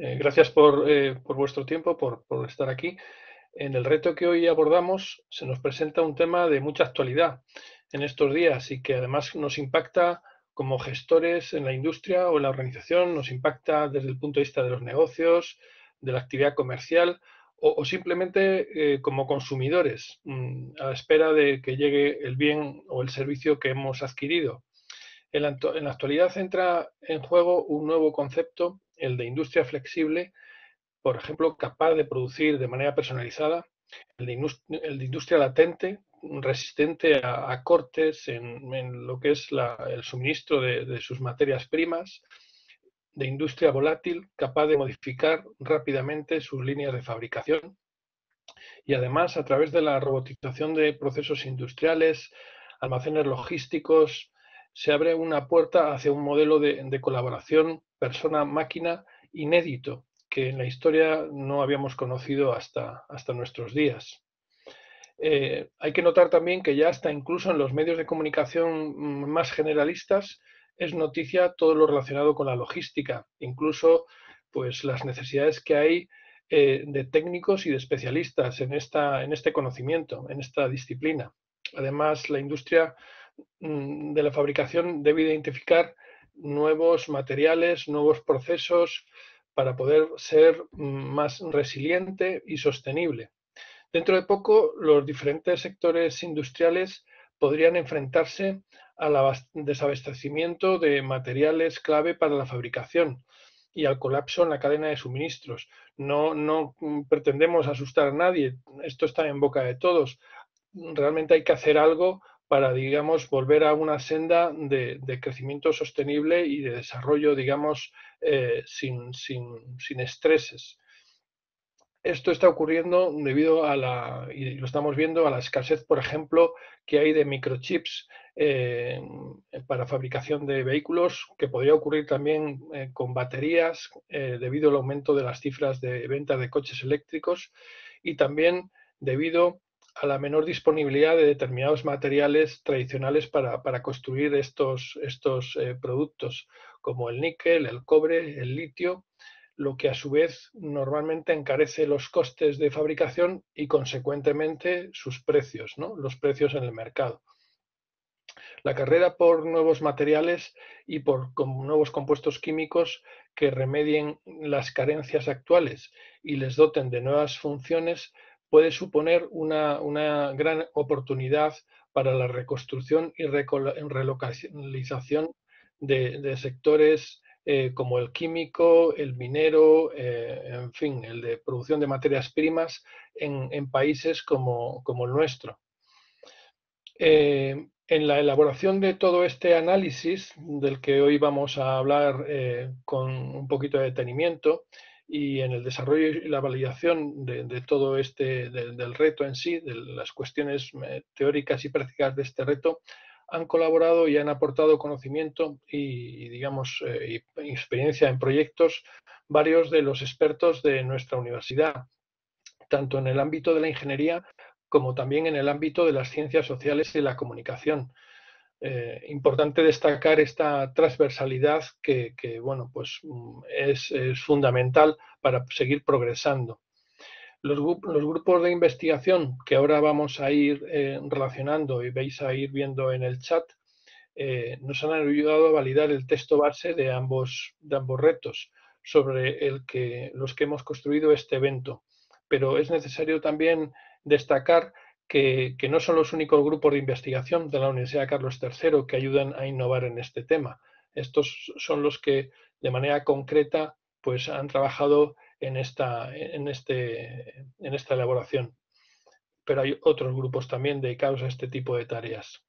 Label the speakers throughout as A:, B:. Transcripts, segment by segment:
A: Gracias por vuestro tiempo, por estar aquí. En el reto que hoy abordamos se nos presenta un tema de mucha actualidad en estos días y que además nos impacta como gestores en la industria o en la organización, nos impacta desde el punto de vista de los negocios, de la actividad comercial o simplemente como consumidores, a la espera de que llegue el bien o el servicio que hemos adquirido. En la actualidad entra en juego un nuevo concepto, el de industria flexible, por ejemplo, capaz de producir de manera personalizada, el de industria latente, resistente a cortes en lo que es el suministro de sus materias primas, de industria volátil, capaz de modificar rápidamente sus líneas de fabricación y además a través de la robotización de procesos industriales, almacenes logísticos, se abre una puerta hacia un modelo de colaboración persona-máquina inédito que en la historia no habíamos conocido hasta nuestros días. Hay que notar también que ya hasta incluso en los medios de comunicación más generalistas es noticia todo lo relacionado con la logística, incluso pues las necesidades que hay de técnicos y de especialistas en este conocimiento, en esta disciplina. Además, la industria de la fabricación debe identificar nuevos materiales, nuevos procesos para poder ser más resiliente y sostenible. Dentro de poco, los diferentes sectores industriales podrían enfrentarse al desabastecimiento de materiales clave para la fabricación y al colapso en la cadena de suministros. No pretendemos asustar a nadie, esto está en boca de todos. Realmente hay que hacer algo para, digamos, volver a una senda de crecimiento sostenible y de desarrollo, digamos, sin estreses. Esto está ocurriendo debido y lo estamos viendo, a la escasez, por ejemplo, que hay de microchips para fabricación de vehículos, que podría ocurrir también con baterías debido al aumento de las cifras de venta de coches eléctricos y también debido a la menor disponibilidad de determinados materiales tradicionales para construir estos productos, como el níquel, el cobre, el litio, lo que a su vez normalmente encarece los costes de fabricación y consecuentemente sus precios, ¿no? Los precios en el mercado. La carrera por nuevos materiales y por nuevos compuestos químicos que remedien las carencias actuales y les doten de nuevas funciones puede suponer una gran oportunidad para la reconstrucción y relocalización de sectores como el químico, el minero, en fin, el de producción de materias primas en países como el nuestro. En la elaboración de todo este análisis, del que hoy vamos a hablar con un poquito de detenimiento, y en el desarrollo y la validación de todo del reto en sí, de las cuestiones teóricas y prácticas de este reto, han colaborado y han aportado conocimiento y digamos, y experiencia en proyectos varios de los expertos de nuestra universidad, tanto en el ámbito de la ingeniería como también en el ámbito de las ciencias sociales y la comunicación. Importante destacar esta transversalidad bueno, pues es fundamental para seguir progresando. Los grupos de investigación que ahora vamos a ir relacionando y vais a ir viendo en el chat nos han ayudado a validar el texto base de ambos retos sobre los que hemos construido este evento. Pero es necesario también destacar que no son los únicos grupos de investigación de la Universidad Carlos III que ayudan a innovar en este tema. Estos son los que de manera concreta pues, han trabajado en esta elaboración. Pero hay otros grupos también dedicados a este tipo de tareas.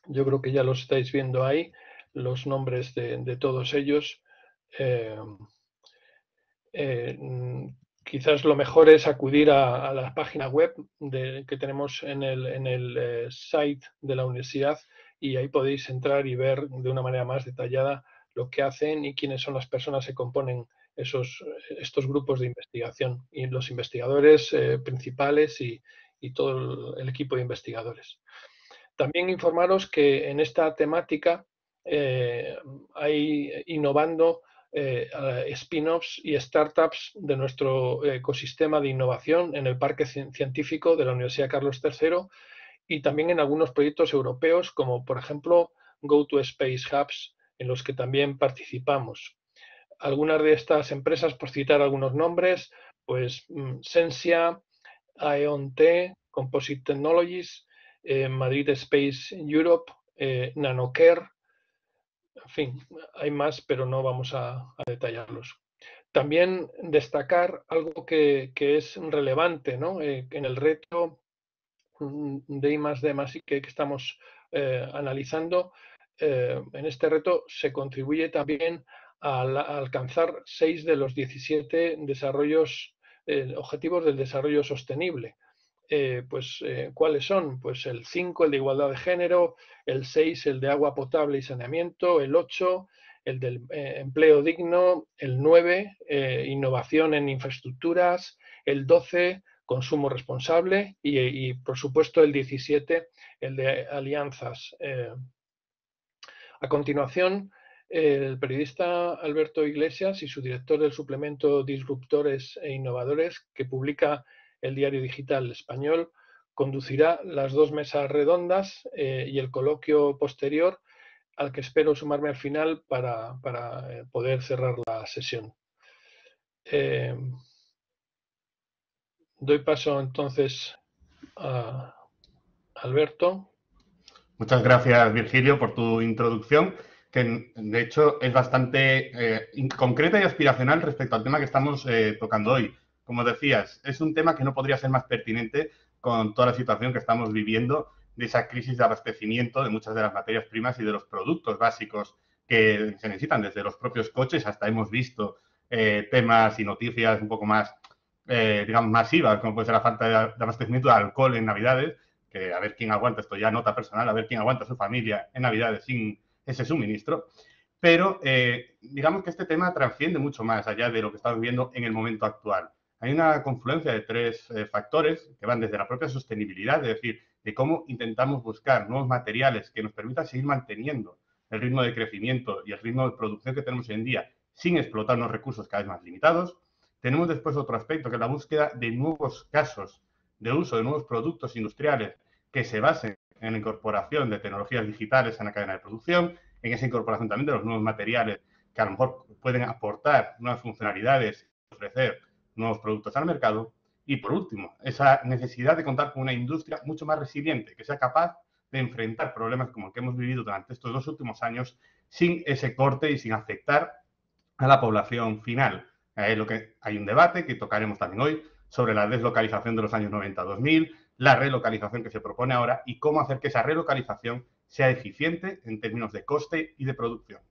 A: Yo creo que ya los estáis viendo ahí, los nombres de todos ellos. Eh, eh, Quizás lo mejor es acudir a la página web que tenemos en el site de la universidad y ahí podéis entrar y ver de una manera más detallada lo que hacen y quiénes son las personas que componen estos grupos de investigación y los investigadores principales y todo el equipo de investigadores. También informaros que en esta temática hay innovando spin-offs y startups de nuestro ecosistema de innovación en el Parque Científico de la Universidad Carlos III y también en algunos proyectos europeos, como por ejemplo Go2Space Hubs, en los que también participamos. Algunas de estas empresas, por citar algunos nombres, pues Sensia, AEON-T, Composite Technologies, Madrid Space Europe, Nanocare, en fin, hay más, pero no vamos a detallarlos. También destacar algo que es relevante, ¿no? En el reto de I+D+I que estamos analizando, en este reto se contribuye también a alcanzar 6 de los 17 objetivos del desarrollo sostenible. ¿Cuáles son? Pues el 5, el de igualdad de género, el 6, el de agua potable y saneamiento, el 8, el del empleo digno, el 9, innovación en infraestructuras, el 12, consumo responsable y por supuesto, el 17, el de alianzas. A continuación, el periodista Alberto Iglesias y su director del suplemento Disruptores e Innovadores, que publica el Diario Digital Español, conducirá las 2 mesas redondas y el coloquio posterior, al que espero sumarme al final para poder cerrar la sesión. Doy paso entonces a Alberto.
B: Muchas gracias, Virgilio, por tu introducción, que de hecho es bastante concreta y aspiracional respecto al tema que estamos tocando hoy. Como decías, es un tema que no podría ser más pertinente con toda la situación que estamos viviendo de esa crisis de abastecimiento de muchas de las materias primas y de los productos básicos que se necesitan, desde los propios coches hasta hemos visto temas y noticias un poco más, digamos, masivas, como puede ser la falta de abastecimiento de alcohol en Navidades, que a ver quién aguanta, esto ya nota personal, a ver quién aguanta a su familia en Navidades sin ese suministro. Pero digamos que este tema transciende mucho más allá de lo que estamos viviendo en el momento actual. Hay una confluencia de 3 factores que van desde la propia sostenibilidad, es decir, de cómo intentamos buscar nuevos materiales que nos permitan seguir manteniendo el ritmo de crecimiento y el ritmo de producción que tenemos hoy en día sin explotar unos recursos cada vez más limitados. Tenemos después otro aspecto, que es la búsqueda de nuevos casos de uso de nuevos productos industriales que se basen en la incorporación de tecnologías digitales en la cadena de producción, en esa incorporación también de los nuevos materiales que a lo mejor pueden aportar nuevas funcionalidades y ofrecer nuevos productos al mercado. Y por último, esa necesidad de contar con una industria mucho más resiliente, que sea capaz de enfrentar problemas como el que hemos vivido durante estos 2 últimos años sin ese corte y sin afectar a la población final. Hay un debate que tocaremos también hoy sobre la deslocalización de los años 90-2000, la relocalización que se propone ahora y cómo hacer que esa relocalización sea eficiente en términos de coste y de producción.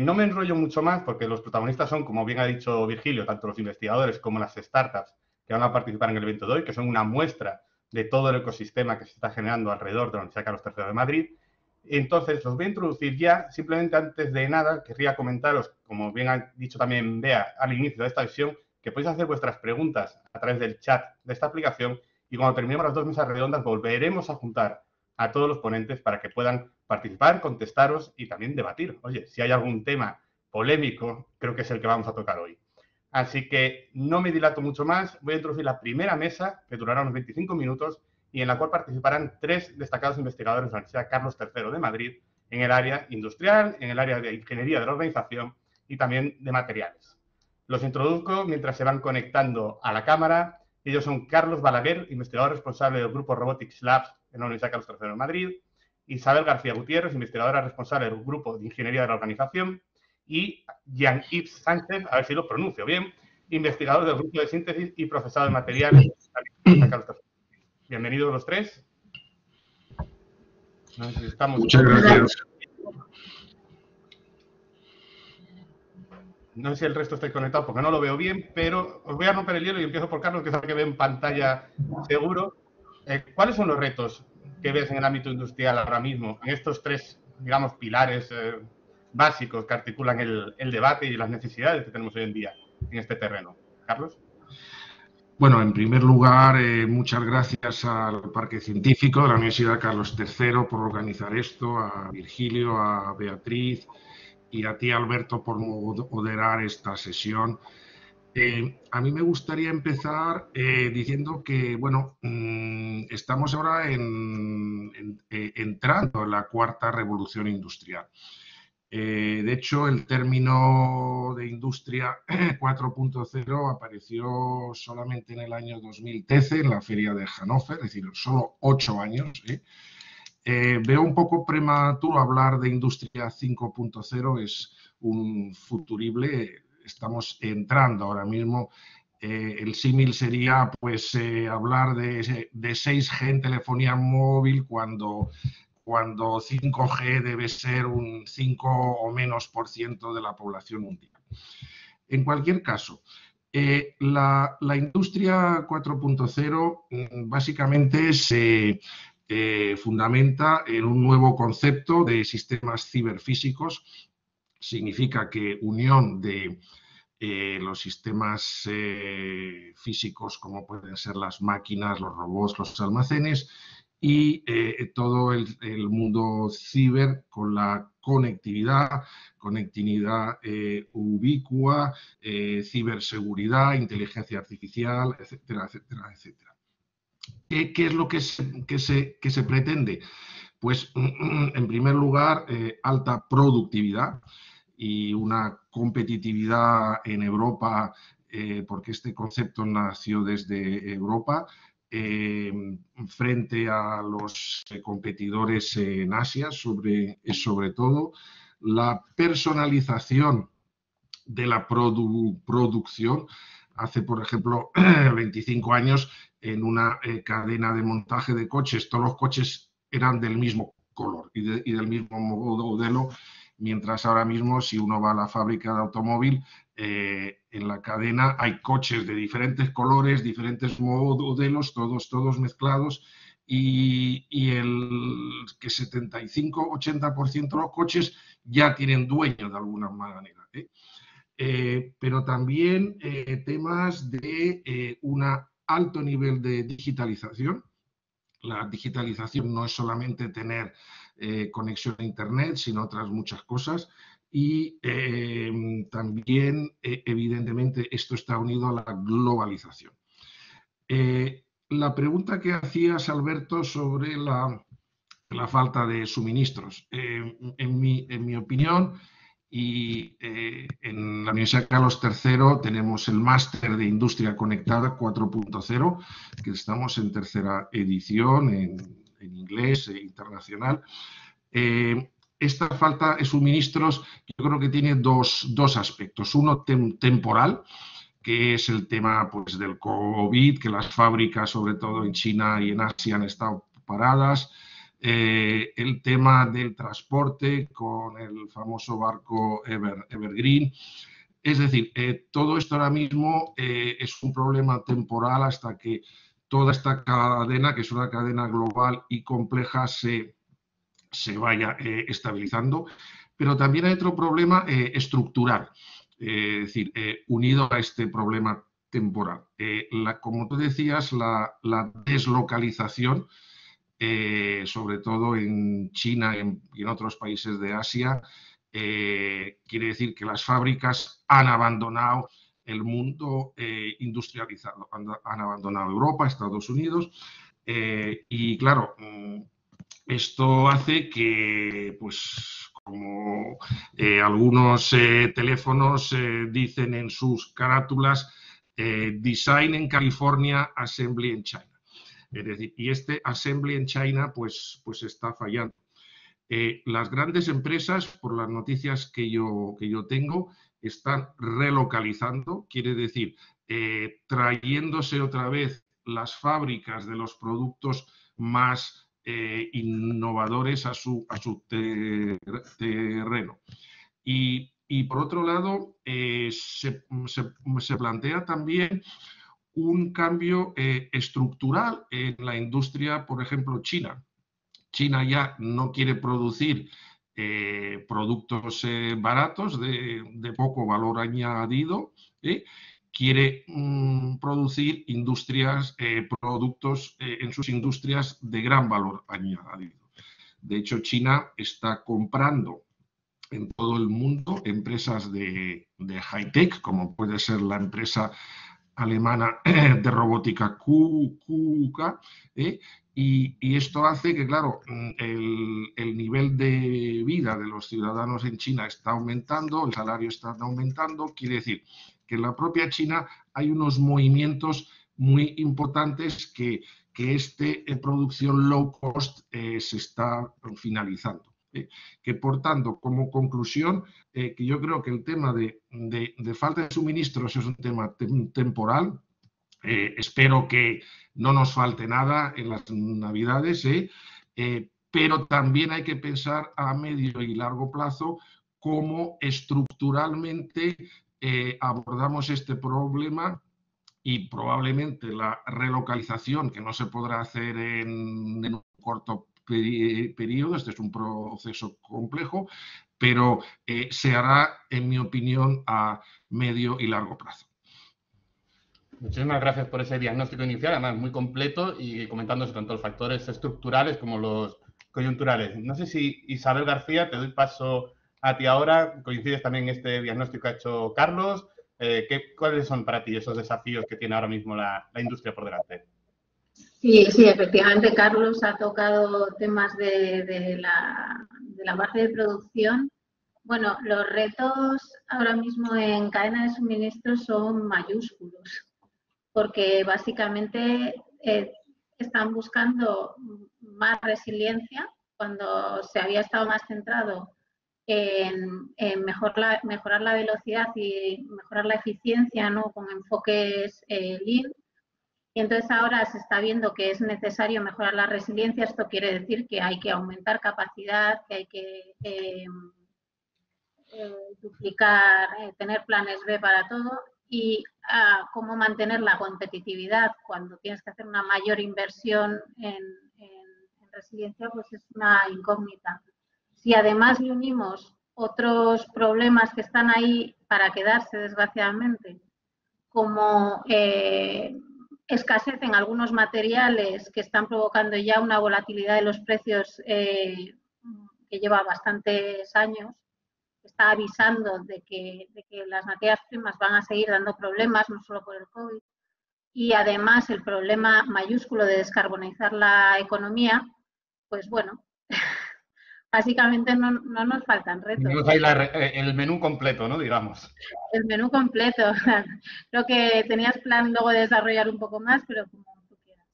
B: No me enrollo mucho más porque los protagonistas son, como bien ha dicho Virgilio, tanto los investigadores como las startups que van a participar en el evento de hoy, que son una muestra de todo el ecosistema que se está generando alrededor de la Universidad Carlos III de Madrid. Entonces, los voy a introducir ya. Simplemente antes de nada, querría comentaros, como bien ha dicho también Bea al inicio de esta sesión, que podéis hacer vuestras preguntas a través del chat de esta aplicación y cuando terminemos las 2 mesas redondas volveremos a juntar a todos los ponentes para que puedan participar, contestaros y también debatir. Oye, si hay algún tema polémico, creo que es el que vamos a tocar hoy. Así que no me dilato mucho más. Voy a introducir la primera mesa, que durará unos 25 minutos, y en la cual participarán 3 destacados investigadores de la Universidad Carlos III de Madrid en el área industrial, en el área de ingeniería de la organización y también de materiales. Los introduzco mientras se van conectando a la cámara. Ellos son Carlos Balaguer, investigador responsable del grupo Robotics Labs en la Universidad Carlos III de Madrid, Isabel García Gutiérrez, investigadora responsable del grupo de ingeniería de la organización, y Jean-Yves Sánchez, a ver si lo pronuncio bien, investigador del grupo de síntesis y procesado de materiales de la Universidad Carlos III. Bienvenidos los 3. No sé si estamos...
C: Muchas gracias.
B: No sé si el resto está conectado porque no lo veo bien, pero os voy a romper el hielo y empiezo por Carlos, que es el que ve en pantalla seguro. ¿Cuáles son los retos que ves en el ámbito industrial ahora mismo, en estos 3, digamos, pilares básicos que articulan el debate y las necesidades que tenemos hoy en día en este terreno? Carlos.
C: Bueno, en primer lugar, muchas gracias al Parque Científico de la Universidad Carlos III por organizar esto, a Virgilio, a Beatriz y a ti, Alberto, por moderar esta sesión. A mí me gustaría empezar diciendo que, bueno, estamos ahora entrando en la cuarta revolución industrial. De hecho, el término de industria 4.0 apareció solamente en el año 2013 en la feria de Hannover, es decir, solo 8 años. Veo un poco prematuro hablar de industria 5.0, es un futurible, estamos entrando ahora mismo. El símil sería pues hablar de 6G en telefonía móvil cuando 5G debe ser un 5 o menos % de la población mundial. En cualquier caso, la industria 4.0 básicamente se fundamenta en un nuevo concepto de sistemas ciberfísicos. Significa que unión de los sistemas físicos, como pueden ser las máquinas, los robots, los almacenes, y todo el mundo ciber con la conectividad ubicua, ciberseguridad, inteligencia artificial, etcétera, etcétera, etcétera. ¿Qué es lo que se pretende? Pues, en primer lugar, alta productividad y una competitividad en Europa, porque este concepto nació desde Europa, frente a los competidores en Asia, sobre todo la personalización de la producción. Hace, por ejemplo, 25 años, en una cadena de montaje de coches, todos los coches eran del mismo color y del mismo modelo, mientras ahora mismo, si uno va a la fábrica de automóvil, en la cadena hay coches de diferentes colores, diferentes modelos, todos mezclados, y el que 75-80% de los coches ya tienen dueño de alguna manera, pero también temas de un alto nivel de digitalización. La digitalización no es solamente tener conexión a Internet, sino otras muchas cosas. Y también, evidentemente, esto está unido a la globalización. La pregunta que hacías, Alberto, sobre la falta de suministros. En mi opinión, y en la Universidad Carlos III tenemos el máster de Industria Conectada 4.0, que estamos en tercera edición en inglés e internacional. Esta falta de suministros yo creo que tiene dos aspectos. Uno temporal, que es el tema pues, del COVID, que las fábricas, sobre todo en China y en Asia, han estado paradas. El tema del transporte con el famoso barco Evergreen. Es decir, todo esto ahora mismo es un problema temporal hasta que toda esta cadena, que es una cadena global y compleja, se vaya estabilizando. Pero también hay otro problema estructural, es decir, unido a este problema temporal. Como tú decías, la deslocalización, sobre todo en China y en otros países de Asia, quiere decir que las fábricas han abandonado el mundo industrializado, han abandonado Europa, Estados Unidos, y claro, esto hace que, pues, como algunos teléfonos dicen en sus carátulas, Design en California, Assembly en China. Es decir, y este assembly en China pues está fallando. Las grandes empresas, por las noticias que yo tengo, están relocalizando, quiere decir, trayéndose otra vez las fábricas de los productos más innovadores a su terreno. Y por otro lado, se plantea también un cambio estructural en la industria, por ejemplo, China. China ya no quiere producir productos baratos de poco valor añadido, quiere producir productos en sus industrias de gran valor añadido. De hecho, China está comprando en todo el mundo, empresas de high-tech, como puede ser la empresa alemana de robótica KUKA, y esto hace que, claro, el nivel de vida de los ciudadanos en China está aumentando, el salario está aumentando, quiere decir que en la propia China hay unos movimientos muy importantes que esta producción low cost se está finalizando. Que por tanto, como conclusión, que yo creo que el tema de falta de suministros es un tema temporal. Espero que no nos falte nada en las Navidades, pero también hay que pensar a medio y largo plazo cómo estructuralmente abordamos este problema, y probablemente la relocalización, que no se podrá hacer en un corto periodo, este es un proceso complejo, pero se hará, en mi opinión, a medio y largo plazo.
B: Muchísimas gracias por ese diagnóstico inicial, además muy completo y comentándose tanto los factores estructurales como los coyunturales. No sé si, Isabel García, te doy paso a ti ahora. ¿Coincides también en este diagnóstico que ha hecho Carlos? ¿Cuáles son para ti esos desafíos que tiene ahora mismo la industria por delante?
D: Sí, efectivamente, Carlos ha tocado temas de la parte de producción. Bueno, los retos ahora mismo en cadena de suministro son mayúsculos, porque básicamente están buscando más resiliencia cuando se había estado más centrado en mejorar la velocidad y mejorar la eficiencia, ¿no? Con enfoques Lean. Y entonces ahora se está viendo que es necesario mejorar la resiliencia. Esto quiere decir que hay que aumentar capacidad, que hay que duplicar, tener planes B para todo, y cómo mantener la competitividad cuando tienes que hacer una mayor inversión en resiliencia, pues es una incógnita. Si además le unimos otros problemas que están ahí para quedarse, desgraciadamente, como escasez en algunos materiales que están provocando ya una volatilidad de los precios que lleva bastantes años, está avisando de que las materias primas van a seguir dando problemas, no solo por el COVID, y además el problema mayúsculo de descarbonizar la economía, pues bueno, básicamente no nos faltan retos.
B: Tenemos ahí el menú completo, ¿no? Digamos.
D: El menú completo. Creo que tenías plan luego de desarrollar un poco más, pero como tú quieras.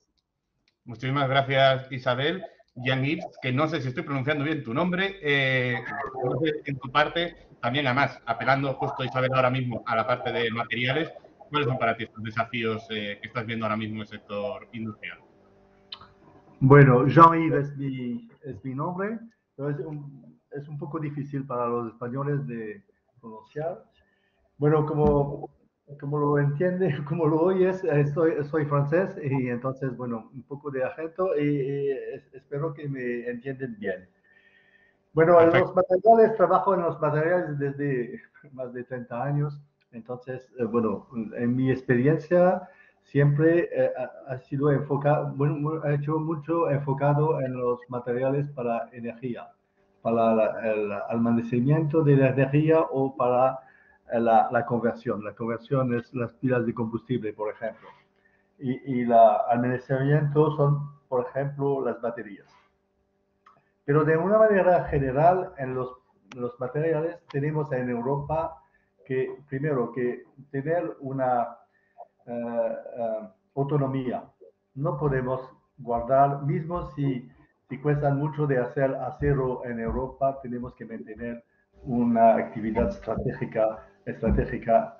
B: Muchísimas gracias, Isabel. Jean-Yves, que no sé si estoy pronunciando bien tu nombre, en tu parte, también además, apelando justo, Isabel, ahora mismo a la parte de materiales, ¿cuáles son para ti estos desafíos que estás viendo ahora mismo en el sector industrial?
E: Bueno, Jean-Yves es mi nombre, pero es un poco difícil para los españoles de pronunciar. Bueno, como lo entiende, como lo oyes, soy francés y entonces, bueno, un poco de acento y espero que me entienden bien. Bueno,
B: Perfecto.
E: los materiales, trabajo en los materiales desde más de 30 años, entonces, bueno, en mi experiencia siempre ha sido enfocado, bueno, ha hecho mucho enfocado en los materiales para energía, para el almacenamiento de la energía o para la conversión. La conversión es las pilas de combustible, por ejemplo. Y el almacenamiento son, por ejemplo, las baterías. Pero de una manera general, en los materiales tenemos en Europa que, primero, que tener una autonomía. No podemos guardar, mismo si cuestan mucho de hacer acero en Europa, tenemos que mantener una actividad estratégica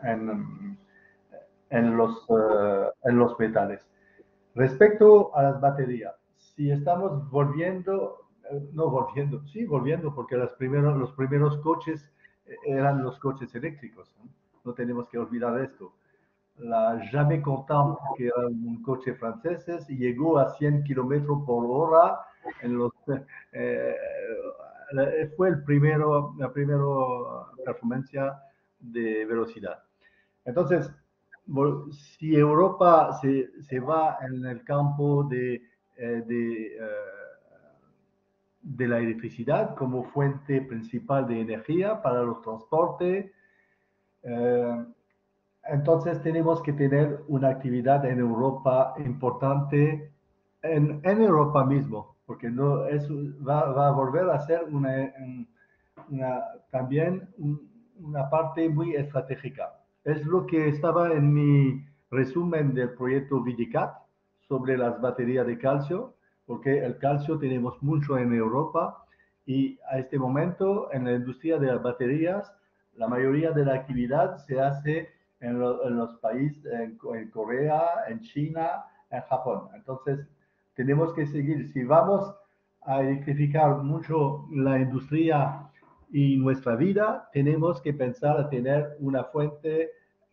E: en los metales. Respecto a las baterías, si estamos volviendo, porque los primeros coches eran los coches eléctricos, no tenemos que olvidar esto. La Jamais Content, que era un coche francés, llegó a 100 kilómetros por hora. Fue la primera performance de velocidad. Entonces, si Europa se va en el campo de de la electricidad como fuente principal de energía para los transportes. Entonces tenemos que tener una actividad en Europa importante, en Europa mismo, porque no es, va a volver a ser también una parte muy estratégica. Es lo que estaba en mi resumen del proyecto VIDICAT sobre las baterías de calcio, porque el calcio tenemos mucho en Europa y a este momento en la industria de las baterías la mayoría de la actividad se hace en los países, en Corea, en China, en Japón. Entonces tenemos que seguir. Si vamos a electrificar mucho la industria y nuestra vida, tenemos que pensar a tener una fuente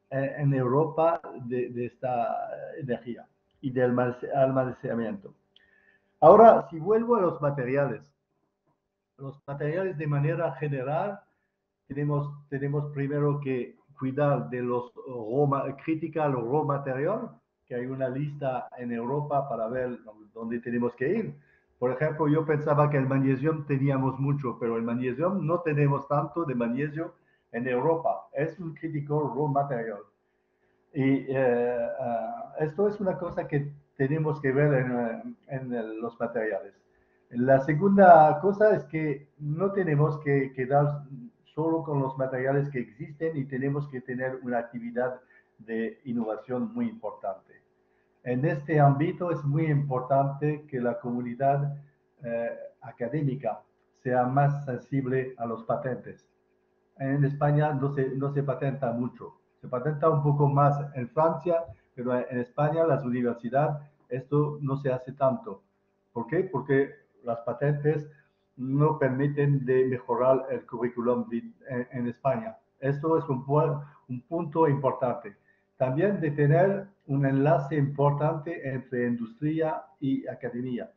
E: en Europa de esta energía y del almacenamiento. Ahora, si vuelvo a los materiales de manera general, tenemos primero que cuidar de los critical raw material, que hay una lista en Europa para ver dónde tenemos que ir. Por ejemplo, yo pensaba que el magnesio teníamos mucho, pero el magnesio no tenemos tanto de magnesio en Europa. Es un critical raw material. Y esto es una cosa que tenemos que ver en los materiales. La segunda cosa es que no tenemos que quedar solo con los materiales que existen y tenemos que tener una actividad de innovación muy importante. En este ámbito es muy importante que la comunidad académica sea más sensible a los patentes. En España no se patenta mucho. Se patenta un poco más en Francia, pero en España, las universidades, esto no se hace tanto. ¿Por qué? Porque las patentes no permiten de mejorar el currículum en España. Esto es un punto importante. También de tener un enlace importante entre industria y academia.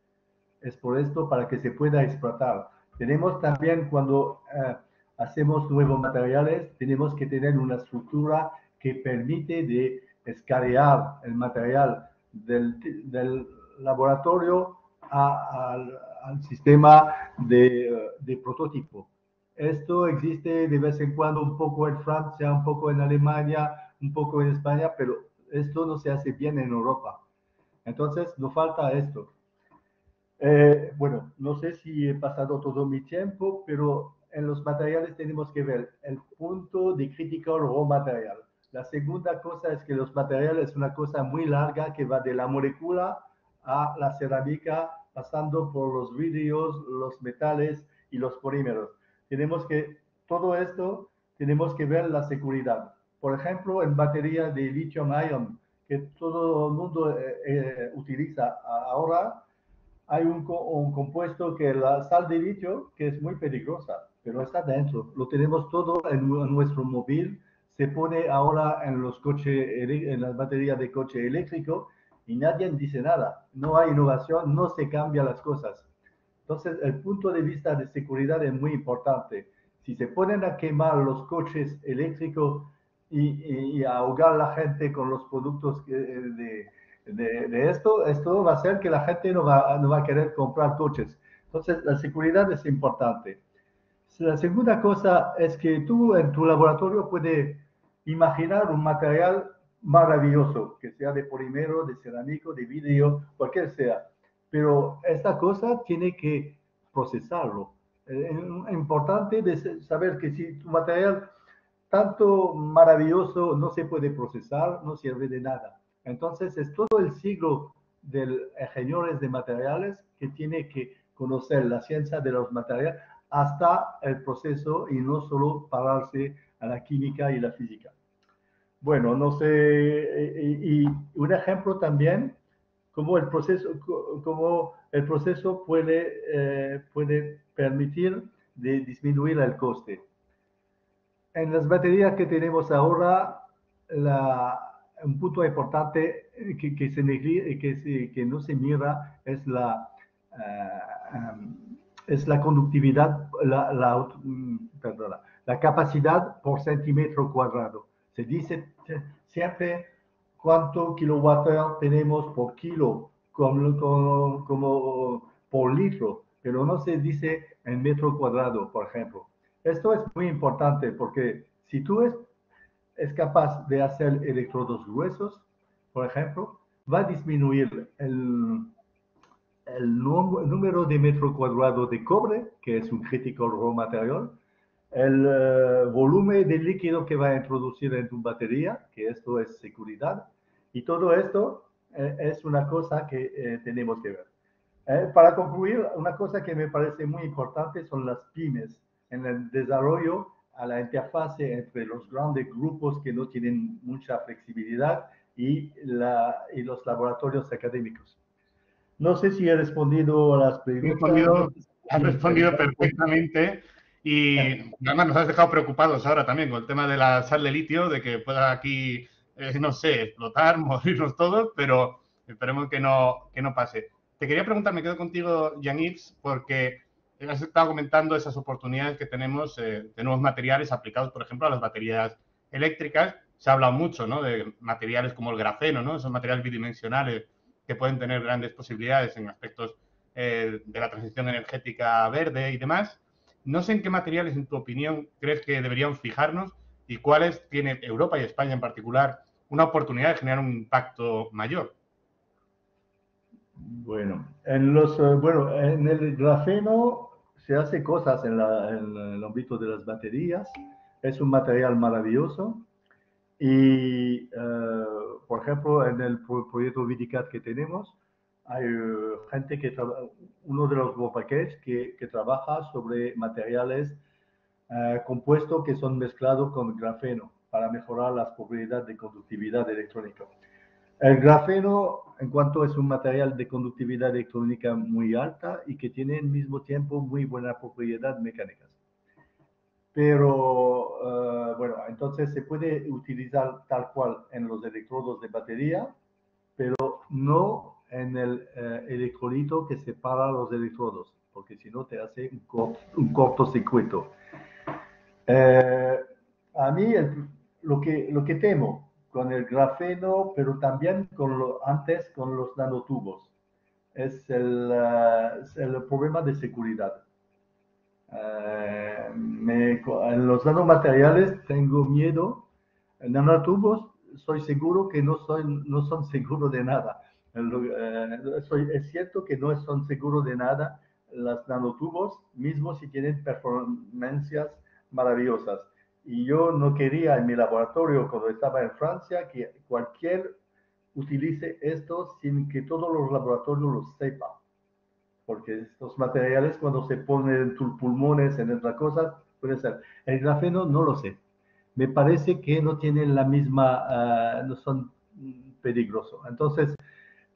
E: Es por esto para que se pueda explotar. Tenemos también cuando hacemos nuevos materiales, tenemos que tener una estructura que permite de escanear el material del laboratorio al sistema de prototipo. Esto existe de vez en cuando un poco en Francia, un poco en Alemania, un poco en España, pero esto no se hace bien en Europa. Entonces, nos falta esto. Bueno, no sé si he pasado todo mi tiempo, pero en los materiales tenemos que ver el punto de critical raw material. La segunda cosa es que los materiales es una cosa muy larga que va de la molécula a la cerámica, pasando por los vidrios, los metales y los polímeros. Todo esto, tenemos que ver la seguridad. Por ejemplo, en baterías de lithium-ion, que todo el mundo utiliza ahora, hay un compuesto que es la sal de litio, que es muy peligrosa, pero está dentro. Lo tenemos todo en nuestro móvil. Se pone ahora en los coches, en las baterías de coche eléctrico y nadie dice nada. No hay innovación, no se cambian las cosas. Entonces, el punto de vista de seguridad es muy importante. Si se ponen a quemar los coches eléctricos y a ahogar a la gente con los productos de esto va a hacer que la gente no va a querer comprar coches. Entonces, la seguridad es importante. La segunda cosa es que tú en tu laboratorio puedes imaginar un material maravilloso, que sea de polímero, de cerámico, de vidrio, cualquier sea. Pero esta cosa tiene que procesarlo. Es importante saber que si tu material tanto maravilloso no se puede procesar, no sirve de nada. Entonces, es todo el ciclo de ingenieros de materiales que tiene que conocer la ciencia de los materiales hasta el proceso y no solo pararse a la química y la física. Bueno, no sé, y un ejemplo también, cómo el proceso puede permitir de disminuir el coste. En las baterías que tenemos ahora, un punto importante que no se mira es la conductividad, la capacidad por centímetro cuadrado. Se dice siempre cuánto kilowatt tenemos por kilo como por litro, pero no se dice en metro cuadrado, por ejemplo. Esto es muy importante porque si tú es capaz de hacer electrodos gruesos, por ejemplo, va a disminuir el número de metro cuadrado de cobre, que es un critical raw material, el volumen de líquido que va a introducir en tu batería, que esto es seguridad, y todo esto es una cosa que tenemos que ver. Para concluir, una cosa que me parece muy importante son las pymes en el desarrollo a la interfase entre los grandes grupos que no tienen mucha flexibilidad y los laboratorios académicos. No sé si he respondido a las preguntas.
B: Has respondido perfectamente y además nos has dejado preocupados ahora también con el tema de la sal de litio, de que pueda aquí, no sé, explotar, morirnos todos, pero esperemos que no pase. Te quería preguntar, me quedo contigo, Jean-Yves, porque has estado comentando esas oportunidades que tenemos de nuevos materiales aplicados, por ejemplo, a las baterías eléctricas. Se ha hablado mucho, ¿no?, de materiales como el grafeno, ¿no?, esos materiales bidimensionales que pueden tener grandes posibilidades en aspectos de la transición energética verde y demás. No sé en qué materiales, en tu opinión, crees que deberíamos fijarnos y cuáles tiene Europa y España en particular una oportunidad de generar un impacto mayor.
E: Bueno, en el grafeno se hace cosas en el ámbito de las baterías. Es un material maravilloso. Y, por ejemplo, en el proyecto Vidicat que tenemos, hay gente uno de los Bopaquets que trabaja sobre materiales compuestos que son mezclados con grafeno para mejorar las propiedades de conductividad electrónica. El grafeno, en cuanto es un material de conductividad electrónica muy alta y que tiene al mismo tiempo muy buena propiedad mecánicas. Pero, bueno, entonces se puede utilizar tal cual en los electrodos de batería, pero no en el electrolito que separa los electrodos, porque si no te hace un cortocircuito. A mí lo que temo con el grafeno, pero también antes con los nanotubos, es el problema de seguridad. En los nanomateriales tengo miedo. En nanotubos soy seguro que no son seguros de nada. Es cierto que no son seguros de nada los nanotubos, mismo si tienen performancias maravillosas. Y yo no quería en mi laboratorio, cuando estaba en Francia, que cualquier utilice esto sin que todos los laboratorios lo sepan. Porque estos materiales, cuando se ponen en tus pulmones, en otras cosas, puede ser. El grafeno no lo sé. Me parece que no tienen la misma, no son peligrosos. Entonces,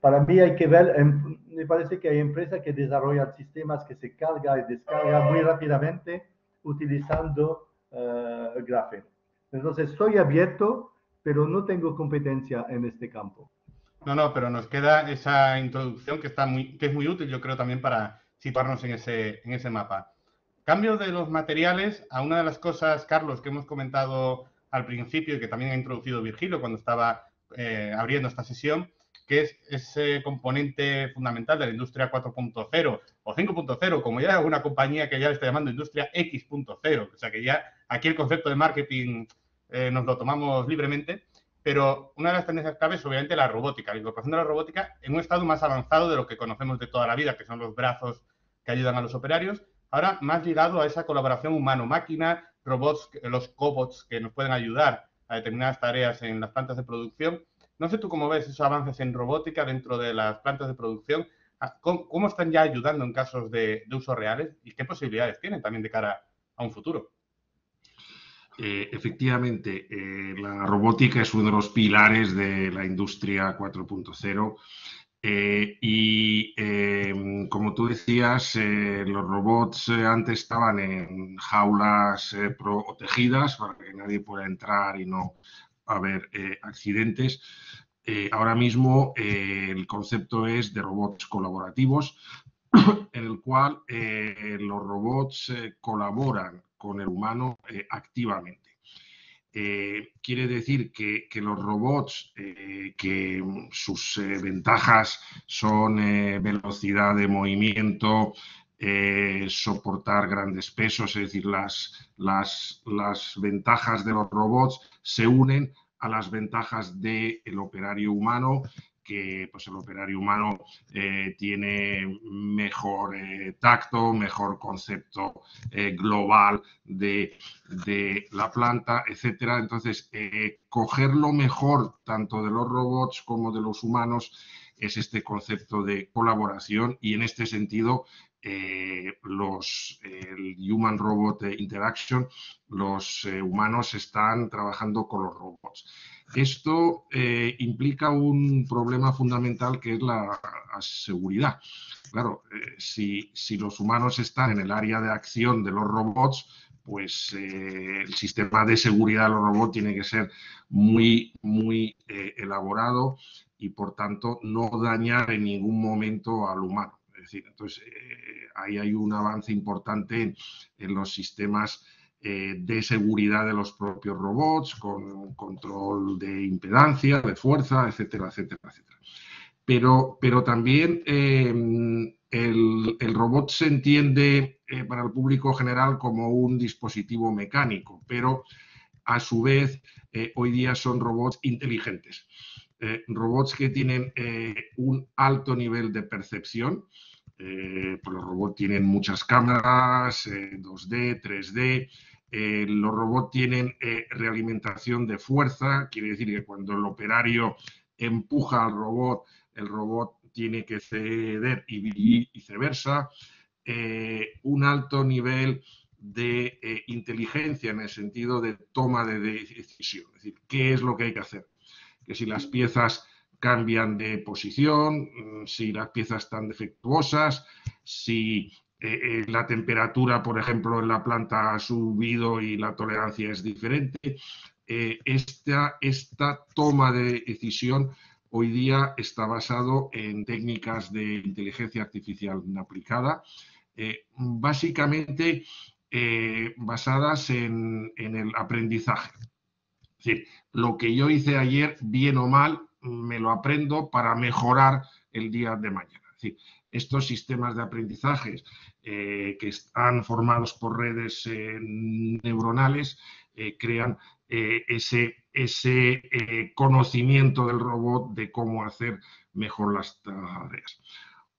E: para mí hay que ver, me parece que hay empresas que desarrollan sistemas que se cargan y descargan muy rápidamente utilizando grafeno. Entonces, estoy abierto, pero no tengo competencia en este campo.
B: No, pero nos queda esa introducción que es muy útil, yo creo, también para situarnos en ese mapa. Cambio de los materiales a una de las cosas, Carlos, que hemos comentado al principio y que también ha introducido Virgilio cuando estaba abriendo esta sesión, que es ese componente fundamental de la industria 4.0 o 5.0, como ya hay alguna compañía que ya le está llamando industria X.0. O sea que ya aquí el concepto de marketing nos lo tomamos libremente. Pero una de las tendencias claves es obviamente la robótica, la incorporación de la robótica en un estado más avanzado de lo que conocemos de toda la vida, que son los brazos que ayudan a los operarios, ahora más ligado a esa colaboración humano-máquina, robots, los cobots que nos pueden ayudar a determinadas tareas en las plantas de producción. No sé tú cómo ves esos avances en robótica dentro de las plantas de producción, cómo están ya ayudando en casos de usos reales y qué posibilidades tienen también de cara a un futuro.
C: Efectivamente, la robótica es uno de los pilares de la industria 4.0 como tú decías, los robots antes estaban en jaulas protegidas para que nadie pueda entrar y no haber accidentes. Ahora mismo el concepto es de robots colaborativos, en el cual los robots colaboran con el humano activamente. Quiere decir que los robots, que sus ventajas son velocidad de movimiento, soportar grandes pesos, es decir, las ventajas de los robots se unen a las ventajas del operario humano, que pues el operario humano tiene mejor tacto, mejor concepto global de la planta, etcétera. Entonces, coger lo mejor tanto de los robots como de los humanos es este concepto de colaboración, y en este sentido el Human Robot Interaction, los humanos están trabajando con los robots. Esto implica un problema fundamental, que es la seguridad. Claro, si los humanos están en el área de acción de los robots, pues el sistema de seguridad de los robots tiene que ser muy elaborado y, por tanto, no dañar en ningún momento al humano. Es decir, entonces, ahí hay un avance importante en los sistemas de seguridad de los propios robots, con control de impedancia, de fuerza, etcétera, etcétera, etcétera. Pero también el robot se entiende para el público general como un dispositivo mecánico, pero a su vez hoy día son robots inteligentes. Robots que tienen un alto nivel de percepción. Pues los robots tienen muchas cámaras, 2D, 3D. Los robots tienen realimentación de fuerza, quiere decir que cuando el operario empuja al robot, el robot tiene que ceder y viceversa. Un alto nivel de inteligencia en el sentido de toma de decisión, es decir, qué es lo que hay que hacer. Que si las piezas cambian de posición, si las piezas están defectuosas, si la temperatura, por ejemplo, en la planta ha subido y la tolerancia es diferente. Esta toma de decisión hoy día está basado en técnicas de inteligencia artificial aplicada, básicamente basadas en el aprendizaje. Es decir, lo que yo hice ayer, bien o mal, me lo aprendo para mejorar el día de mañana. Es decir, estos sistemas de aprendizaje que están formados por redes neuronales crean ese conocimiento del robot de cómo hacer mejor las tareas.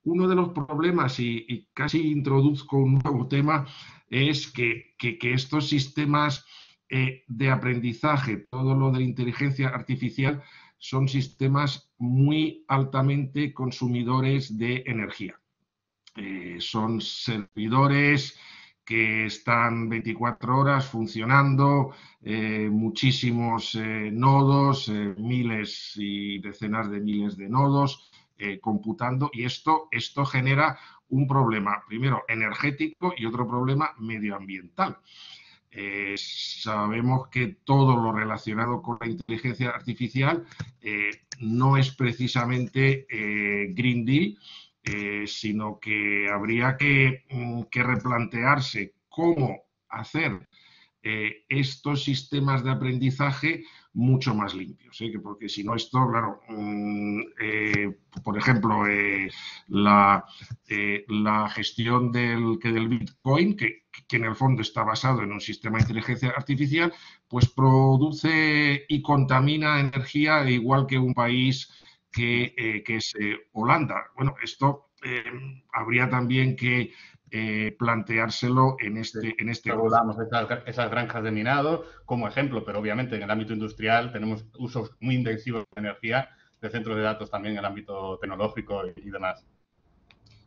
C: Uno de los problemas, y casi introduzco un nuevo tema, es que estos sistemas de aprendizaje, todo lo de inteligencia artificial, son sistemas muy altamente consumidores de energía. Son servidores que están 24 horas funcionando, muchísimos nodos, miles y decenas de miles de nodos computando, y esto genera un problema, primero energético y otro problema medioambiental. Sabemos que todo lo relacionado con la inteligencia artificial no es precisamente Green Deal, sino que habría que replantearse cómo hacer estos sistemas de aprendizaje mucho más limpios, porque si no esto, claro, por ejemplo, la gestión del Bitcoin, que en el fondo está basado en un sistema de inteligencia artificial, pues produce y contamina energía igual que un país que es Holanda. Bueno, esto habría también que planteárselo en este
B: Regulamos esas granjas de minado como ejemplo, pero obviamente en el ámbito industrial tenemos usos muy intensivos de energía, de centros de datos también en el ámbito tecnológico y demás.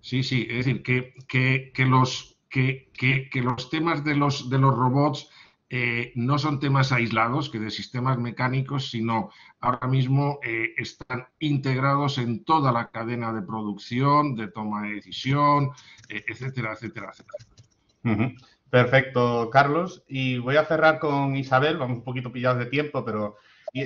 C: Sí, es decir, que los temas de los robots no son temas aislados, que de sistemas mecánicos, sino ahora mismo están integrados en toda la cadena de producción, de toma de decisión, etcétera, etcétera, etcétera.
B: Perfecto, Carlos. Y voy a cerrar con Isabel, vamos un poquito pillados de tiempo, pero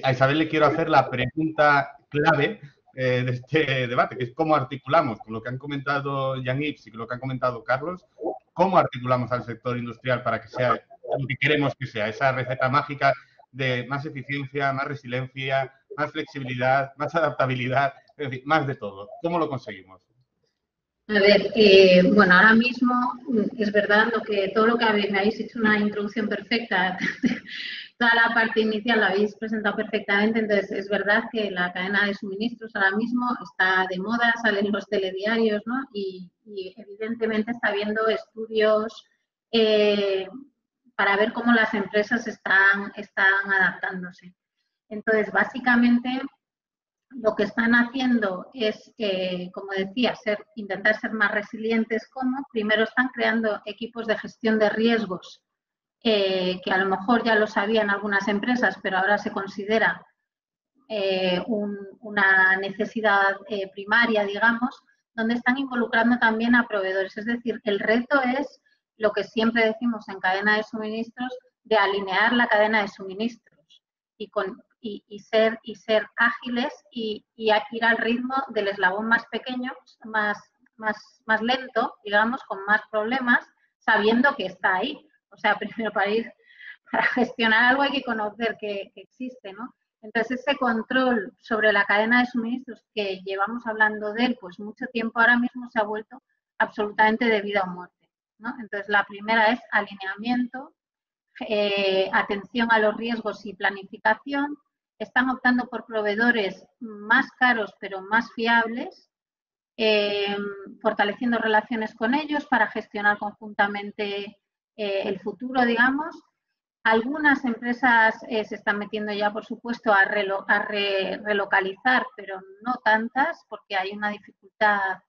B: a Isabel le quiero hacer la pregunta clave de este debate, que es cómo articulamos con lo que han comentado Jean-Yves y con lo que han comentado Carlos, cómo articulamos al sector industrial para que sea lo que queremos que sea, esa receta mágica de más eficiencia, más resiliencia, más flexibilidad, más adaptabilidad, es decir, más de todo. ¿Cómo lo conseguimos?
D: A ver, bueno, ahora mismo es verdad todo lo que me habéis hecho una introducción perfecta, toda la parte inicial la habéis presentado perfectamente, entonces es verdad que la cadena de suministros ahora mismo está de moda, salen los telediarios, ¿no? Y evidentemente está habiendo estudios para ver cómo las empresas están adaptándose. Entonces, básicamente, lo que están haciendo es, como decía, intentar ser más resilientes. ¿Cómo? Primero están creando equipos de gestión de riesgos, que a lo mejor ya lo sabían algunas empresas, pero ahora se considera una necesidad primaria, digamos, donde están involucrando también a proveedores. Es decir, el reto es lo que siempre decimos en cadena de suministros, de alinear la cadena de suministros y ser ágiles y ir al ritmo del eslabón más pequeño, más lento, digamos, con más problemas, sabiendo que está ahí. O sea, primero para gestionar algo hay que conocer que existe, ¿no? Entonces, ese control sobre la cadena de suministros que llevamos hablando de él pues mucho tiempo, ahora mismo se ha vuelto absolutamente de vida o muerte, ¿no? Entonces, la primera es alineamiento, atención a los riesgos y planificación. Están optando por proveedores más caros pero más fiables, fortaleciendo relaciones con ellos para gestionar conjuntamente el futuro, digamos. Algunas empresas se están metiendo ya, por supuesto, a relocalizar, pero no tantas, porque hay una dificultad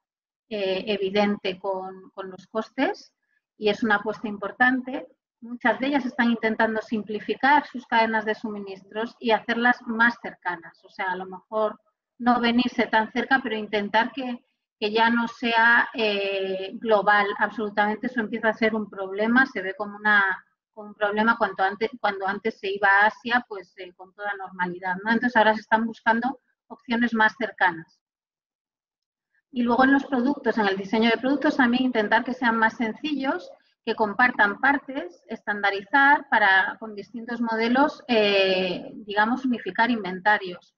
D: evidente con los costes y es una apuesta importante. Muchas de ellas están intentando simplificar sus cadenas de suministros y hacerlas más cercanas. O sea, a lo mejor no venirse tan cerca, pero intentar que ya no sea global absolutamente. Eso empieza a ser un problema, se ve como un problema cuando antes se iba a Asia, pues con toda normalidad, ¿no? Entonces ahora se están buscando opciones más cercanas. Y luego en los productos, en el diseño de productos, también intentar que sean más sencillos, que compartan partes, estandarizar con distintos modelos, digamos, unificar inventarios